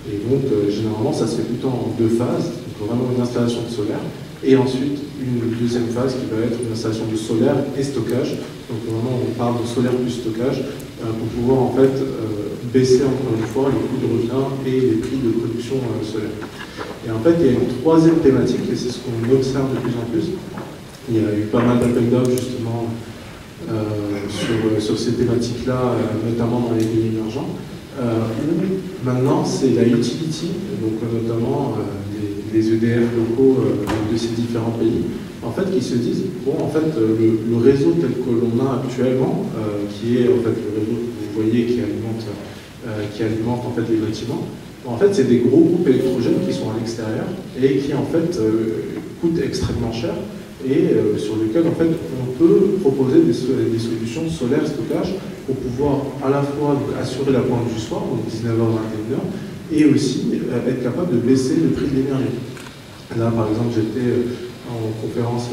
Et donc généralement ça se fait plutôt en deux phases, donc vraiment une installation de solaire et ensuite une deuxième phase qui va être une installation de solaire et stockage. Donc vraiment on parle de solaire plus stockage pour pouvoir en fait baisser encore une fois les coûts de revient et les prix de production solaire. Et en fait il y a une troisième thématique et c'est ce qu'on observe de plus en plus. Il y a eu pas mal d'appels d'offres justement sur ces thématiques-là, notamment dans les pays émergents. Où maintenant c'est la utility, donc notamment les EDF locaux de ces différents pays, en fait qui se disent, bon en fait le réseau tel que l'on a actuellement, qui est en fait le réseau que vous voyez qui alimente en fait les bâtiments, en fait c'est des gros groupes électrogènes qui sont à l'extérieur et qui en fait coûtent extrêmement cher et sur lesquels en fait on peut proposer des solutions solaires stockage pour pouvoir à la fois donc, assurer la pointe du soir, donc 19h-21h, et aussi être capable de baisser le prix de l'énergie. Là par exemple j'étais en conférence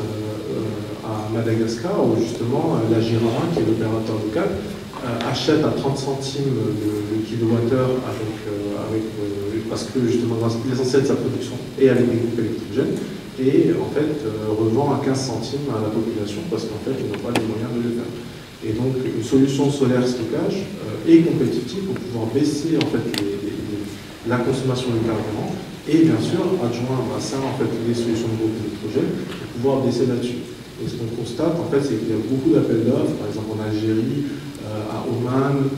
à Madagascar où justement la Girama, qui est l'opérateur local, achète à 30 centimes le kilowattheure parce que justement l'essentiel de sa production est avec des groupes électrogènes et en fait revend à 15 centimes à la population parce qu'en fait ils n'ont pas les moyens de le faire. Et donc une solution solaire stockage est compétitive pour pouvoir baisser en fait la consommation de carburant et bien sûr adjoindre à ça en fait les solutions de groupe électrogène pour pouvoir baisser là-dessus. Et ce qu'on constate, en fait, c'est qu'il y a beaucoup d'appels d'offres, par exemple en Algérie, à Oman,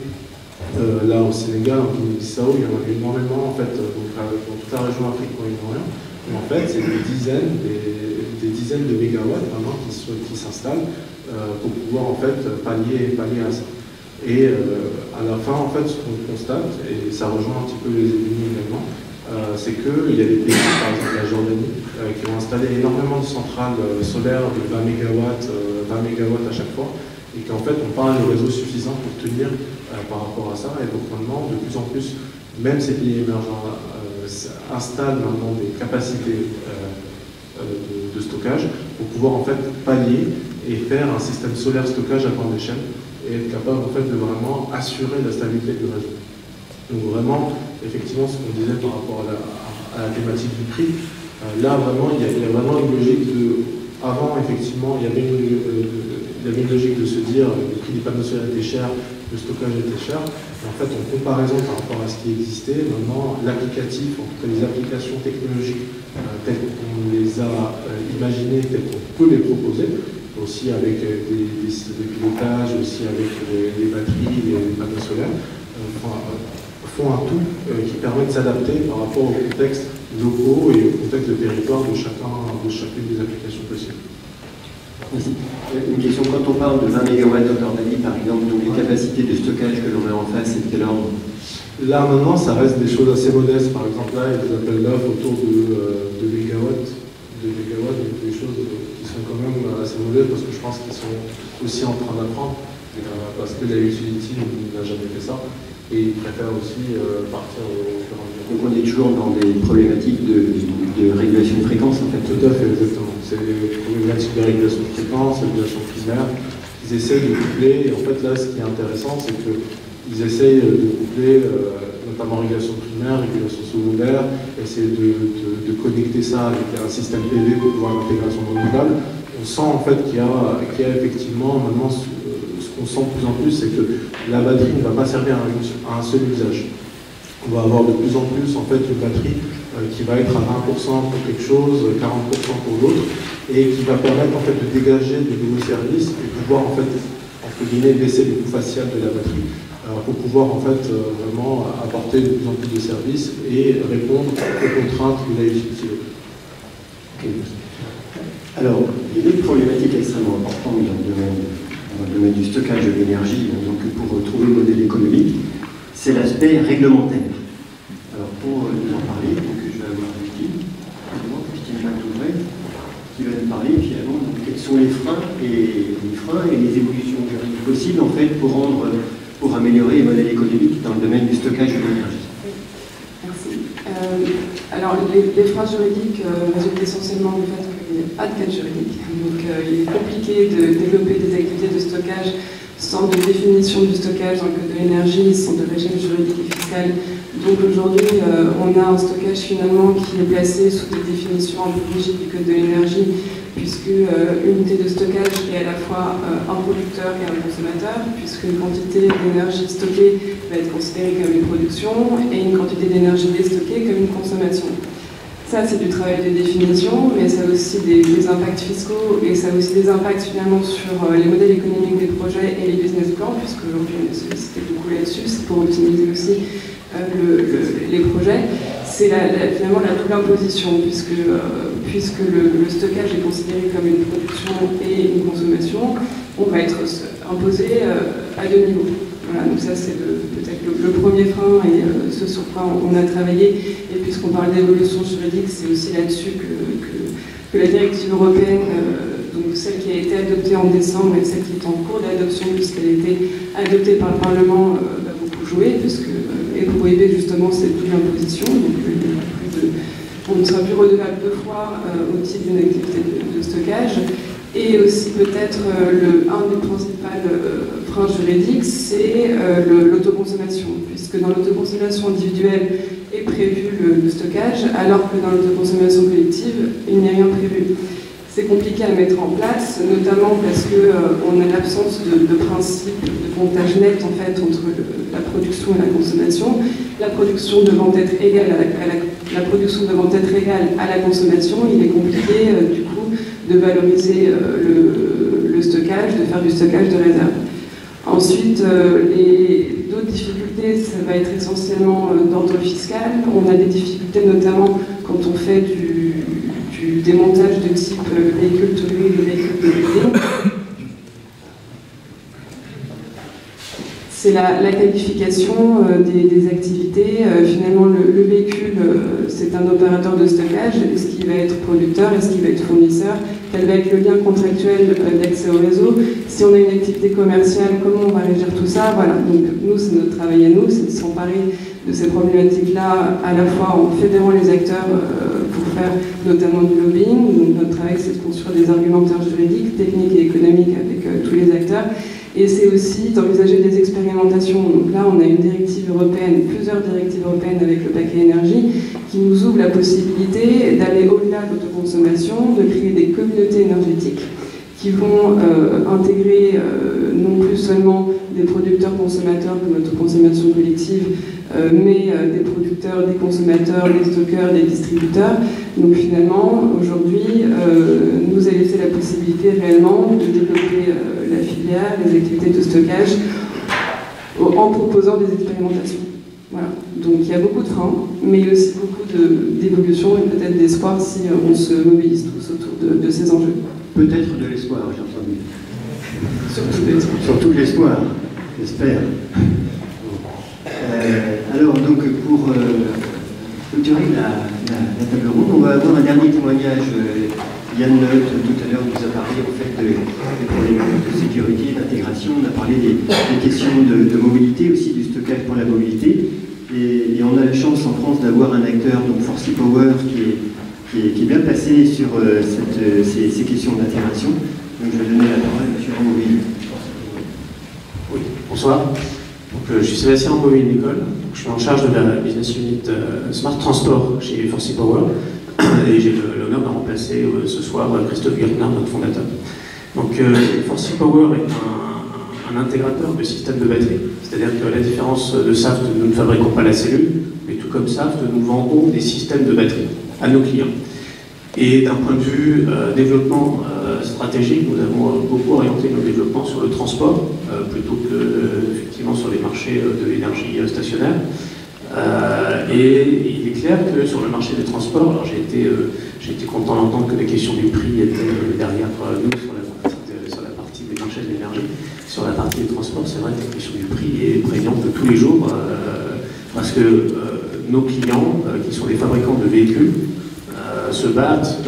là au Sénégal, en Guinée-Bissau, il y en a énormément, en fait, donc, dans toute la région Afrique Moyen-Orient. Et en fait, c'est des dizaines de mégawatts vraiment qui s'installent pour pouvoir en fait pallier à ça. Et à la fin, en fait, ce qu'on constate, et ça rejoint un petit peu les États-Unis également, c'est qu'il y a des pays, par exemple la Jordanie, qui ont installé énormément de centrales solaires de 20 mégawatts à chaque fois, et qu'en fait, on pas le réseau suffisant pour tenir par rapport à ça. Et donc maintenant, de plus en plus, même ces pays émergents installent maintenant des capacités de stockage pour pouvoir en fait pallier et faire un système solaire stockage à grande échelle et être capable en fait de vraiment assurer la stabilité du réseau. Donc vraiment, effectivement, ce qu'on disait par rapport à la thématique du prix, là vraiment, il y a vraiment une logique de... Avant, effectivement, il y avait une logique de se dire le prix des panneaux solaires était cher, le stockage était cher. Et en fait, en comparaison par rapport à ce qui existait, maintenant, l'applicatif, en tout cas les applications technologiques telles qu'on les a imaginées, telles qu'on peut les proposer, aussi avec des systèmes de pilotage, aussi avec les batteries, les panneaux solaires, font un tout qui permet de s'adapter par rapport aux contextes locaux et au contexte de territoire de chacune des applications possibles. Merci. Une question, quand on parle de 20 MW en Jordanie, par exemple, donc les capacités de stockage que l'on met en face, c'est de quel ordre? Là, maintenant, ça reste des choses assez modestes. Par exemple, là, il y a des appels d'offres autour de 2 mégawatts, donc des choses qui sont quand même assez modestes parce que je pense qu'ils sont aussi en train d'apprendre, parce que la utility n'a jamais fait ça. Et ils préfèrent aussi partir au fur et à mesure. Donc on est toujours dans des problématiques de régulation de fréquence, en fait. Tout à fait, exactement. C'est des problématiques de régulation de fréquence, régulation primaire. Ils essayent de coupler, et en fait là, ce qui est intéressant, c'est qu'ils essayent de coupler, notamment régulation primaire, régulation secondaire, essayer de connecter ça avec un système PV pour pouvoir l'intégration renouvelable. On sent en fait qu'il y a effectivement maintenant on sent de plus en plus, c'est que la batterie ne va pas servir à un seul usage. On va avoir de plus en plus en fait une batterie qui va être à 20% pour quelque chose, 40% pour l'autre, et qui va permettre en fait de dégager de nouveaux services et pouvoir en fait, entre guillemets, baisser le coût facial de la batterie pour pouvoir en fait vraiment apporter de plus en plus de services et répondre aux contraintes de la utilité. Okay. Alors, il y a une problématique extrêmement importante dans le domaine du stockage de l'énergie, donc pour trouver le modèle économique, c'est l'aspect réglementaire. Alors pour nous en parler, donc je vais avoir Christine McDougray, qui va nous parler finalement de quels sont les freins et les évolutions juridiques possibles en fait pour améliorer les modèles économiques dans le domaine du stockage de l'énergie. Merci. Alors les freins juridiques résultent essentiellement du fait qu'il n'y a pas de cadre juridique. Donc il est compliqué de développer des activités de stockage sans de définition du stockage dans le code de l'énergie, sans de régime juridique et fiscal. Donc aujourd'hui, on a un stockage finalement qui est placé sous des définitions un peu rigides du code de l'énergie, puisque unité de stockage est à la fois un producteur et un consommateur, puisque une quantité d'énergie stockée va être considérée comme une production et une quantité d'énergie déstockée comme une consommation. Ça, c'est du travail de définition, mais ça a aussi des impacts fiscaux et ça a aussi des impacts finalement sur les modèles économiques des projets et les business plans, puisque aujourd'hui on est sollicité beaucoup là-dessus, c'est pour optimiser aussi les projets. C'est finalement la double imposition, puisque le stockage est considéré comme une production et une consommation, on va être imposé à deux niveaux. Voilà, donc ça c'est peut-être le premier frein et ce sur quoi on a travaillé. Et puisqu'on parle d'évolution juridique, c'est aussi là-dessus que la directive européenne, donc celle qui a été adoptée en décembre et celle qui est en cours d'adoption puisqu'elle a été adoptée par le Parlement, va beaucoup jouer, et prohiber justement cette double imposition. Donc on ne sera plus redevable deux fois au titre d'une activité de stockage. Et aussi peut-être un des principaux freins juridiques, c'est l'autoconsommation, puisque dans l'autoconsommation individuelle est prévu le stockage, alors que dans l'autoconsommation collective, il n'y a rien prévu. C'est compliqué à mettre en place, notamment parce qu'on a l'absence de principe de comptage net en fait, entre la production et la consommation. La production devant être égale la production devant être égale à la consommation, il est compliqué du coup de valoriser stockage, de faire du stockage de réserve. Ensuite, d'autres difficultés, ça va être essentiellement d'ordre fiscal. On a des difficultés notamment quand on fait du démontage de type véhicule touré et véhicule de leasing. C'est la qualification des activités. Finalement, le véhicule, c'est un opérateur de stockage. Est-ce qu'il va être producteur? Est-ce qu'il va être fournisseur? Quel va être le lien contractuel d'accès au réseau? Si on a une activité commerciale, comment on va régir tout ça? Voilà. Donc, nous, c'est notre travail à nous, c'est de s'emparer de ces problématiques-là, à la fois en fédérant les acteurs pour faire notamment du lobbying. Donc, notre travail, c'est de construire des argumentaires juridiques, techniques et économiques avec tous les acteurs. Et c'est aussi d'envisager des expérimentations. Donc là, on a une directive européenne, plusieurs directives européennes avec le paquet énergie, qui nous ouvrent la possibilité d'aller au-delà de l'autoconsommation, de créer des communautés énergétiques qui vont intégrer non plus seulement des producteurs-consommateurs comme l'autoconsommation collective, mais des producteurs, des consommateurs, des stockeurs, des distributeurs. Donc finalement, aujourd'hui, nous a laissé la possibilité réellement de développer la filière, les activités de stockage, en proposant des expérimentations. Voilà. Donc il y a beaucoup de freins, mais il y a aussi beaucoup d'évolution et peut-être d'espoir si on se mobilise tous autour de ces enjeux. Peut-être de l'espoir, j'ai entendu. Surtout de l'espoir. Surtout de l'espoir, j'espère. Alors, donc, pour clôturer la table ronde, on va avoir un dernier témoignage. Yann Note, tout à l'heure, nous a parlé en fait des problèmes de sécurité, d'intégration. On a parlé des questions de mobilité, aussi du stockage pour la mobilité. Et on a la chance en France d'avoir un acteur, donc Forcy Power, qui est bien placé sur ces questions d'intégration. Donc je vais donner la parole à M. Rambouville. Oui, bonsoir. Donc, je suis Sébastien Rambouville Nicole. Je suis en charge de la business unit Smart Transport chez Forcy Power. Et j'ai l'honneur de remplacer ce soir Christophe Gertner, notre fondateur. Donc Forcy Power est un intégrateur de systèmes de batterie. C'est-à-dire que la différence de Saft, nous ne fabriquons pas la cellule, mais tout comme Saft, nous vendons des systèmes de batterie à nos clients. Et d'un point de vue développement stratégique, nous avons beaucoup orienté nos développements sur le transport, plutôt que effectivement sur les marchés de l'énergie stationnaire. Et il est clair que sur le marché des transports, alors j'ai été content d'entendre que la question du prix était derrière nous sur la partie des marchés de l'énergie. Sur la partie des transports, c'est vrai que la question du prix est prégnante de tous les jours, parce que nos clients, qui sont des fabricants de véhicules, se battent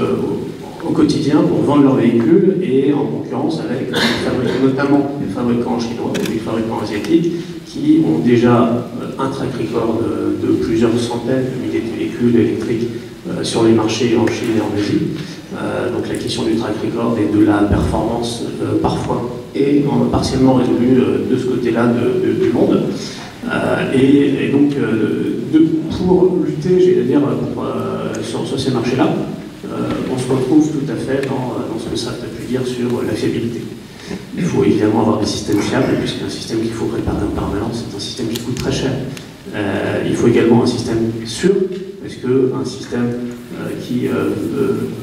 au quotidien pour vendre leurs véhicules et en concurrence avec notamment des fabricants chinois ou des fabricants asiatiques qui ont déjà un track record de plusieurs centaines de milliers de véhicules électriques sur les marchés en Chine et en Asie. Donc la question du track record et de la performance parfois est partiellement résolue de ce côté-là du monde. Et donc pour lutter, j'allais dire, sur ces marchés-là, on se retrouve tout à fait dans ce que ça a pu dire sur la fiabilité. Il faut évidemment avoir des systèmes fiables, puisqu'un système qu'il faut préparer en permanence, c'est un système qui coûte très cher. Il faut également un système sûr, parce qu'un système qui,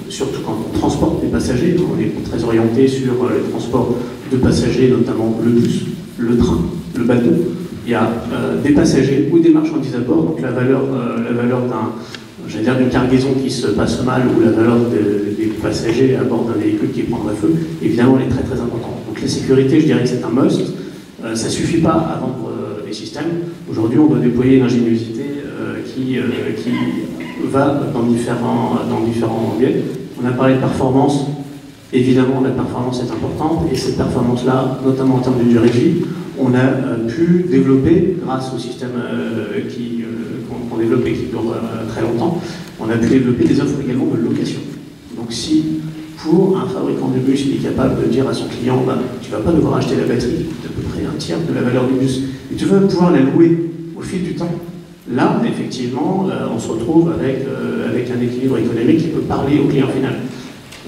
surtout quand on transporte des passagers, on est très orienté sur le transport de passagers, notamment le bus, le train, le bateau. Il y a des passagers ou des marchandises à bord, donc la valeur d'une cargaison qui se passe mal ou la valeur des passagers à bord d'un véhicule qui prendrait feu, évidemment, elle est très très importante. Donc la sécurité, je dirais que c'est un must. Ça ne suffit pas à vendre des systèmes. Aujourd'hui, on doit déployer une ingéniosité qui va dans différents biais. On a parlé de performance. Évidemment, la performance est importante, et cette performance-là, notamment en termes de durée de vie, on a pu développer, grâce au système qu'on développe et qui dure très longtemps, on a pu développer des offres également de location. Donc si, pour un fabricant de bus, il est capable de dire à son client, tu ne vas pas devoir acheter la batterie, qui coûte à peu près un tiers de la valeur du bus, et tu vas pouvoir la louer au fil du temps, là, effectivement, on se retrouve avec un équilibre économique qui peut parler au client final.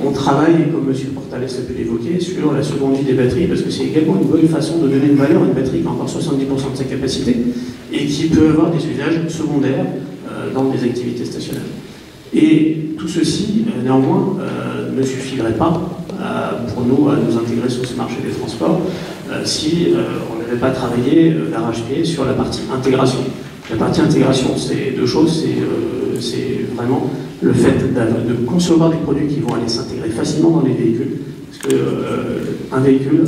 On travaille, comme M. Portales a pu l'évoquer, sur la seconde vie des batteries, parce que c'est également une bonne façon de donner une valeur à une batterie qui a encore 70% de sa capacité et qui peut avoir des usages secondaires dans des activités stationnaires. Et tout ceci, néanmoins, ne suffirait pas pour nous à nous intégrer sur ce marché des transports si on n'avait pas travaillé d'arrache-pied sur la partie intégration. La partie intégration, c'est deux choses, c'est vraiment le fait de concevoir des produits qui vont aller s'intégrer facilement dans les véhicules, parce qu'un véhicule,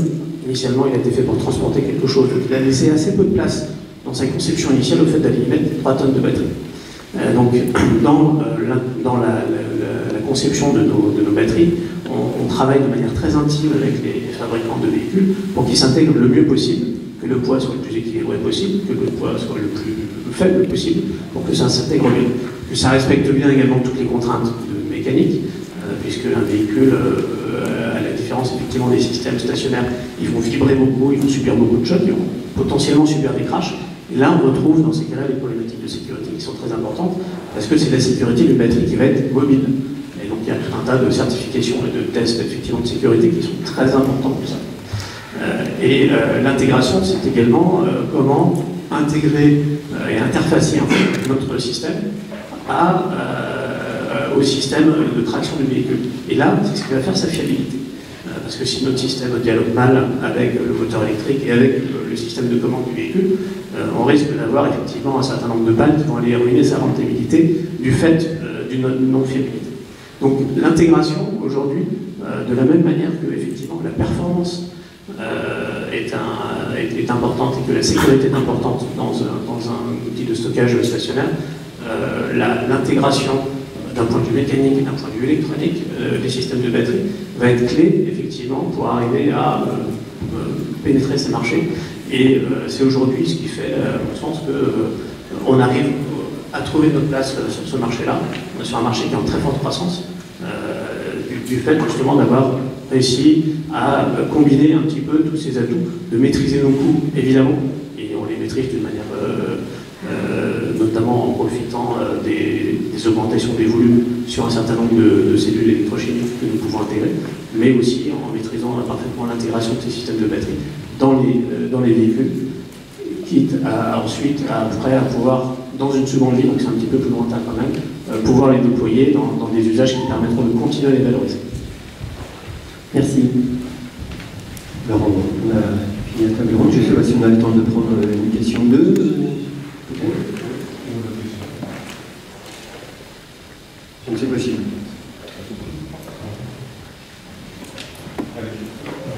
initialement, il a été fait pour transporter quelque chose, donc il a laissé assez peu de place dans sa conception initiale au fait d'aller y mettre 3 tonnes de batterie. Donc, dans la conception de nos batteries, on travaille de manière très intime avec les fabricants de véhicules pour qu'ils s'intègrent le mieux possible, que le poids soit le plus équilibré possible, que le poids soit le plus faible possible, pour que ça s'intègre bien, que ça respecte bien également toutes les contraintes de mécanique, puisque un véhicule, à la différence effectivement des systèmes stationnaires, ils vont vibrer beaucoup, ils vont subir beaucoup de chocs, ils vont potentiellement subir des crashs. Et là, on retrouve dans ces cas-là les problématiques de sécurité qui sont très importantes, parce que c'est la sécurité d'une batterie qui va être mobile. Et donc il y a tout un tas de certifications et de tests effectivement de sécurité qui sont très importants pour ça. L'intégration, c'est également comment intégrer et interfacer en fait, notre système au système de traction du véhicule. Et là, c'est ce qui va faire sa fiabilité. Parce que si notre système dialogue mal avec le moteur électrique et avec le système de commande du véhicule, on risque d'avoir effectivement un certain nombre de pannes qui vont aller ruiner sa rentabilité du fait d'une non-fiabilité. Donc l'intégration aujourd'hui, de la même manière que effectivement la performance est importante et que la sécurité est importante dans un outil de stockage stationnaire, l'intégration d'un point de vue mécanique et d'un point de vue électronique des systèmes de batterie va être clé effectivement pour arriver à pénétrer ces marchés. Et c'est aujourd'hui ce qui fait, je pense qu'on arrive à trouver notre place sur ce marché-là. On est sur un marché qui est en très forte croissance, du fait justement d'avoir réussi à combiner un petit peu tous ces atouts, de maîtriser nos coûts évidemment, et on les maîtrise d'une manière notamment en profitant des augmentations des volumes sur un certain nombre de cellules électrochimiques que nous pouvons intégrer, mais aussi en maîtrisant parfaitement l'intégration de ces systèmes de batterie dans les véhicules, quitte ensuite après à pouvoir, dans une seconde vie, donc c'est un petit peu plus lointain quand même, pouvoir les déployer dans des usages qui permettront de continuer à les valoriser. Merci. Alors, on a fini la table ronde. Je ne sais pas si on a le temps de prendre une question 2. C'est possible.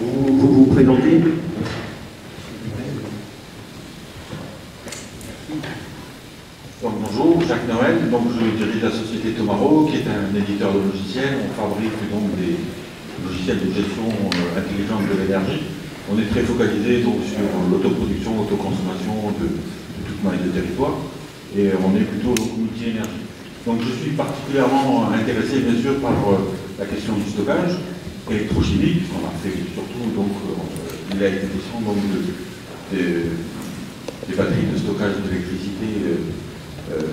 Vous vous présentez? Donc, bonjour, Jacques Noël. Donc, je dirige la société Tomaro, qui est un éditeur de logiciels. On fabrique donc des logiciels de gestion intelligente de l'énergie. On est très focalisé donc sur l'autoproduction, l'autoconsommation de toute maille de territoire. Et on est plutôt multi-énergie. Donc je suis particulièrement intéressé bien sûr par la question du stockage électrochimique, on a fait surtout donc il a été question donc des batteries de stockage d'électricité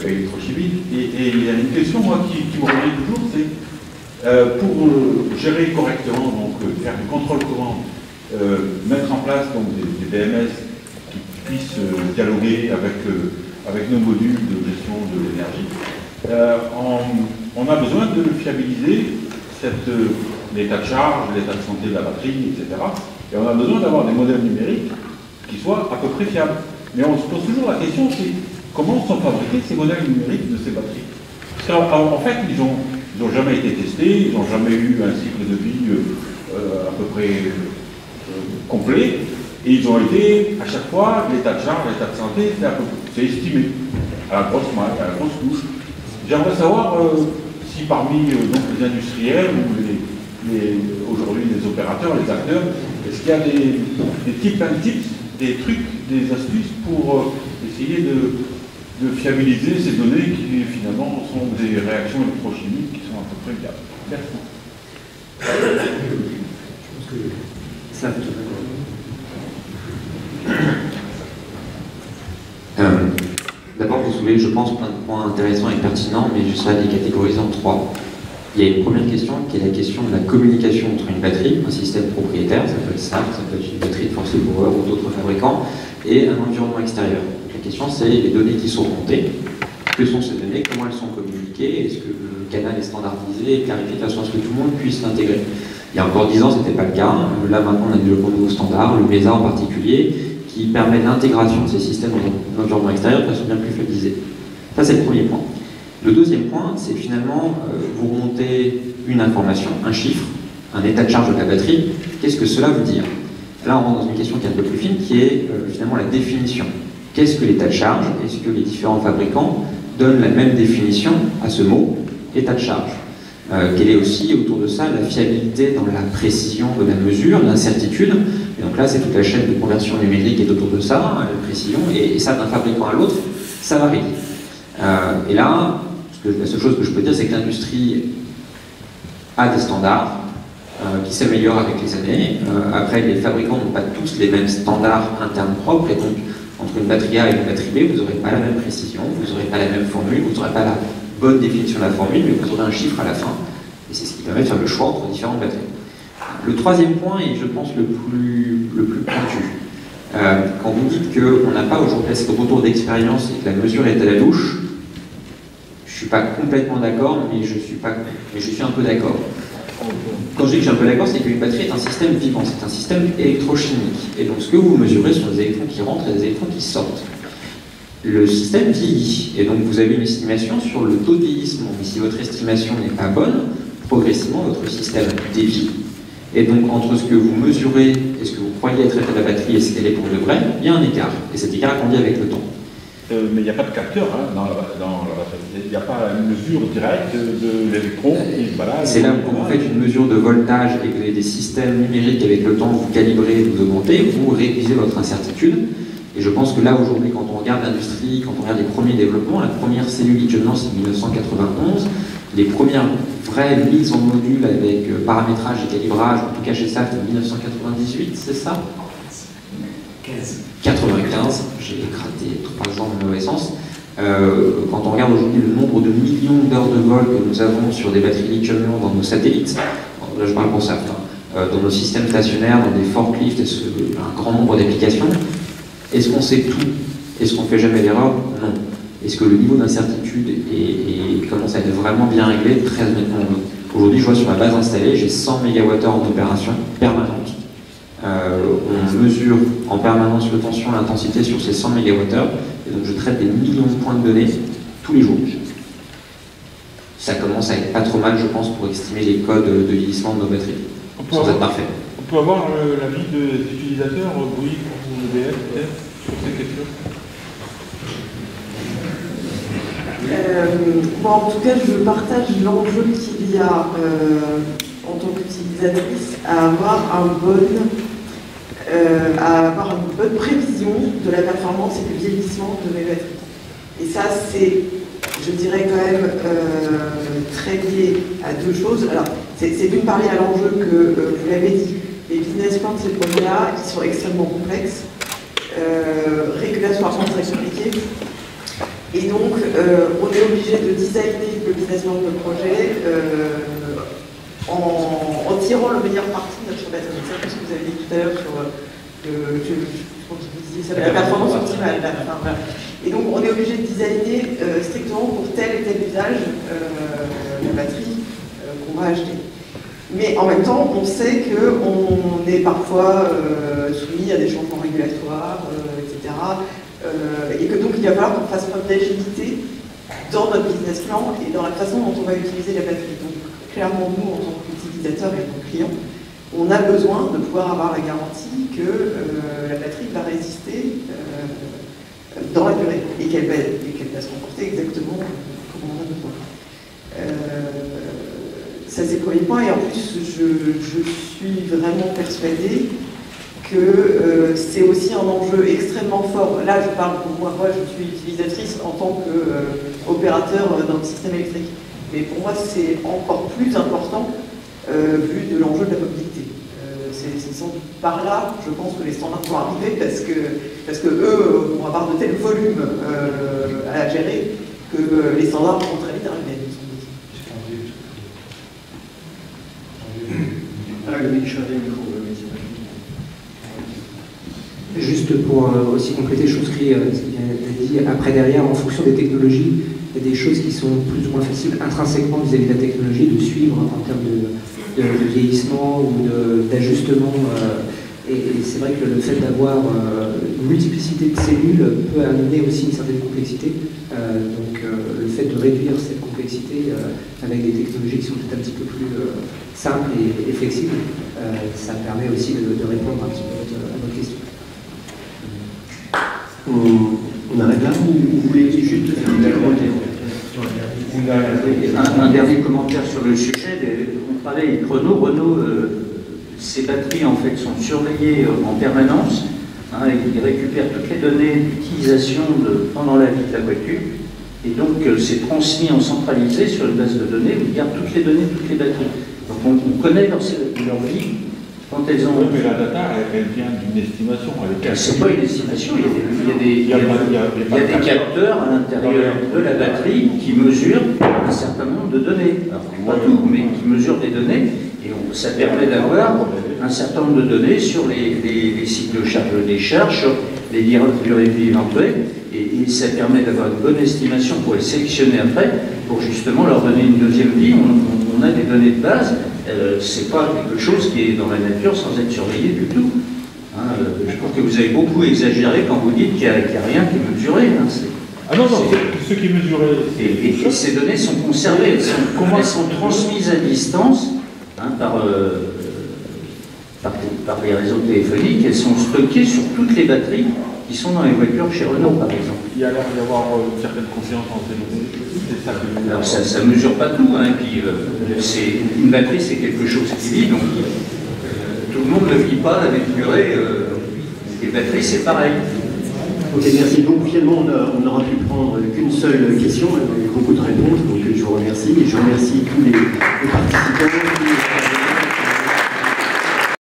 électrochimique. Et il y a une question moi qui me revient toujours, c'est pour gérer correctement, donc faire du contrôle commande, mettre en place donc des BMS qui puissent dialoguer avec nos modules de gestion de l'énergie. On a besoin de fiabiliser l'état de charge, l'état de santé de la batterie, etc. Et on a besoin d'avoir des modèles numériques qui soient à peu près fiables. Mais on se pose toujours la question, c'est comment sont fabriqués ces modèles numériques de ces batteries? Parce qu'en fait, ils n'ont jamais été testés, ils n'ont jamais eu un cycle de vie à peu près complet. Et ils ont été, à chaque fois, l'état de charge, l'état de santé, c'est estimé, à la grosse maille, à la grosse touche. J'aimerais savoir si parmi donc, les industriels ou aujourd'hui les opérateurs, les acteurs, est-ce qu'il y a des tips, des trucs, des astuces pour essayer de fiabiliser ces données qui finalement sont des réactions électrochimiques qui sont à peu près viables. Merci. Je pense que ça D'abord, vous soulevez, je pense, plein de points intéressants et pertinents, mais je serais les catégoriser en 3. Il y a une première question qui est la question de la communication entre une batterie, un système propriétaire, ça peut être ça peut être une batterie de Forsee Power ou d'autres fabricants, et un environnement extérieur. Donc la question, c'est les données qui sont remontées. Que sont ces données? Comment elles sont communiquées? Est-ce que le canal est standardisé et clarifié de façon à ce que tout le monde puisse l'intégrer? Il y a encore 10 ans, ce n'était pas le cas. Là, maintenant, on a développé de nouveaux standards, le MESA en particulier, qui permet l'intégration de ces systèmes dans l'environnement extérieur de façon bien plus fluidisée. Ça, c'est le premier point. Le deuxième point, c'est finalement, vous remontez une information, un chiffre, un état de charge de la batterie. Qu'est-ce que cela veut dire? Là, on rentre dans une question qui est un peu plus fine, qui est finalement la définition. Qu'est-ce que l'état de charge? Est-ce que les différents fabricants donnent la même définition à ce mot, état de charge? Quelle est aussi, autour de ça, la fiabilité dans la précision de la mesure, l'incertitude? Et donc là, c'est toute la chaîne de conversion numérique qui est autour de ça, la précision, et ça, d'un fabricant à l'autre, ça varie. Et là, la seule chose que je peux dire, c'est que l'industrie a des standards qui s'améliorent avec les années. Après, les fabricants n'ont pas tous les mêmes standards internes propres, et donc, entre une batterie A et une batterie B, vous n'aurez pas la même précision, vous n'aurez pas la même formule, vous n'aurez pas la bonne définition de la formule, mais vous aurez un chiffre à la fin, et c'est ce qui permet de faire le choix entre différentes batteries. Le troisième point, et je pense le plus pointu, quand vous dites qu'on n'a pas aujourd'hui assez de retour d'expérience et que la mesure est à la louche, je ne suis pas complètement d'accord, mais je suis un peu d'accord. Quand je dis que je suis un peu d'accord, c'est qu'une batterie est un système vivant, c'est un système électrochimique. Et donc ce que vous mesurez sont des électrons qui rentrent et des électrons qui sortent. Le système vieillit, et donc vous avez une estimation sur le taux de vieillissement. Mais si votre estimation n'est pas bonne, progressivement votre système dévie. Et donc entre ce que vous mesurez et ce que vous croyez être à la batterie et ce qu'elle est pour de vrai, il y a un écart. Et cet écart grandit avec le temps. Mais il n'y a pas de capteur dans la batterie. Il n'y a pas une mesure directe de l'électron. C'est là où, quand vous faites une mesure de voltage et que vous avez des systèmes numériques avec le temps, vous calibrez, vous augmentez, vous réduisez votre incertitude. Et je pense que là, aujourd'hui, quand on regarde l'industrie, quand on regarde les premiers développements, la première cellule lithium-ion, c'est 1991. Les premières vraies mises en module avec paramétrage et calibrage, en tout cas chez SAFT, 1998, c'est ça? 95, j'ai écraté 3 ans dans le mauvais sens. Quand on regarde aujourd'hui le nombre de millions d'heures de vol que nous avons sur des batteries lithium-ion dans nos satellites, là je parle pour SAFT, dans nos systèmes stationnaires, dans des forklifts, un grand nombre d'applications, est-ce qu'on sait tout? Est-ce qu'on fait jamais d'erreur? Non. Est-ce que le niveau d'incertitude commence à être vraiment bien réglé? Très honnêtement, non. Aujourd'hui, je vois sur ma base installée, j'ai 100 MWh en opération permanente. On mesure en permanence le tension, l'intensité sur ces 100 MWh, et donc je traite des millions de points de données tous les jours. Ça commence à être pas trop mal, je pense, pour estimer les codes de vieillissement de nos batteries, sans être parfait. On peut avoir l'avis des utilisateurs, Bouygues ou EDF, peut-être, sur ces questions? Bon, en tout cas, je partage l'enjeu qu'il y a en tant qu'utilisatrice à avoir une bonne prévision de la performance et du vieillissement de mes batteries. Et ça, c'est, je dirais quand même, très lié à 2 choses. Alors, c'est d'une part lié à l'enjeu que vous l'avez dit, les business plans de ces projets-là, ils sont extrêmement complexes, régulatoirement très compliqués. Et donc, on est obligé de designer le business plan de notre projet en tirant le meilleur parti de notre batterie. C'est ce que vous avez dit tout à l'heure sur la performance optimale. Et donc, on est obligé de designer strictement pour tel et tel usage la batterie qu'on va acheter. Mais en même temps, on sait qu'on est parfois soumis à des changements régulatoires, etc. Et que donc il va falloir qu'on fasse preuve d'agilité dans notre business plan et dans la façon dont on va utiliser la batterie. Donc clairement, nous, en tant qu'utilisateurs et en tant que clients, on a besoin de pouvoir avoir la garantie que la batterie va résister dans la durée et qu'elle va se comporter exactement comme on a besoin. Ça, c'est le premier point. Et en plus, je suis vraiment persuadée que c'est aussi un enjeu extrêmement fort. Là, je parle pour moi, je suis utilisatrice en tant qu'opérateur dans le système électrique. Mais pour moi, c'est encore plus important vu de l'enjeu de la mobilité. C'est sans doute par là, je pense, que les standards vont arriver parce que eux vont avoir de tels volumes à gérer que les standards vont très vite arriver. Juste pour aussi compléter ce qu'il a dit, après derrière, en fonction des technologies, il y a des choses qui sont plus ou moins faciles intrinsèquement vis-à-vis de la technologie de suivre en termes de vieillissement ou d'ajustement. Et c'est vrai que le fait d'avoir une multiplicité de cellules peut amener aussi une certaine complexité. Donc le fait de réduire cette complexité avec des technologies qui sont peut-être un petit peu plus simples et flexibles, ça permet aussi de répondre un petit peu à votre question. On arrête là ou vous voulez juste faire un dernier commentaire sur le sujet. On travaille avec Renault. Renault, ces batteries en fait sont surveillées en permanence. Ils récupèrent toutes les données d'utilisation pendant la vie de la voiture. Et donc c'est transmis en centralisé sur une base de données où ils gardent toutes les données, toutes les batteries. Donc on connaît leur vie. Quand elles ont... Oui, mais la data, elle vient d'une estimation. C'est pas une estimation, il y a des capteurs à l'intérieur de la batterie qui mesurent un certain nombre de données. Alors, pas tout, mais qui mesurent des données, et ça permet d'avoir un certain nombre de données sur les cycles de charge des charges, sur les durées de vie éventuelles, et ça permet d'avoir une bonne estimation pour les sélectionner après, pour justement leur donner une deuxième vie. On a des données de base. C'est pas quelque chose qui est dans la nature sans être surveillé du tout. Je trouve que vous avez beaucoup exagéré quand vous dites qu'il n'y a rien qui est mesuré. Ah non, non, ce qui est mesuré. Et ces données sont conservées, elles sont transmises à distance par les réseaux téléphoniques, elles sont stockées sur toutes les batteries qui sont dans les voitures chez Renault, par exemple. Il y a l'air d'y avoir une certaine confiance en ces données. Alors ça ne mesure pas tout, et puis une batterie c'est quelque chose qui vit, donc tout le monde ne vit pas la même durée. Les batteries c'est pareil. Ok, merci. Donc finalement on n'aura pu prendre qu'une seule question, avec beaucoup de réponses, donc je vous remercie, et je remercie tous les participants.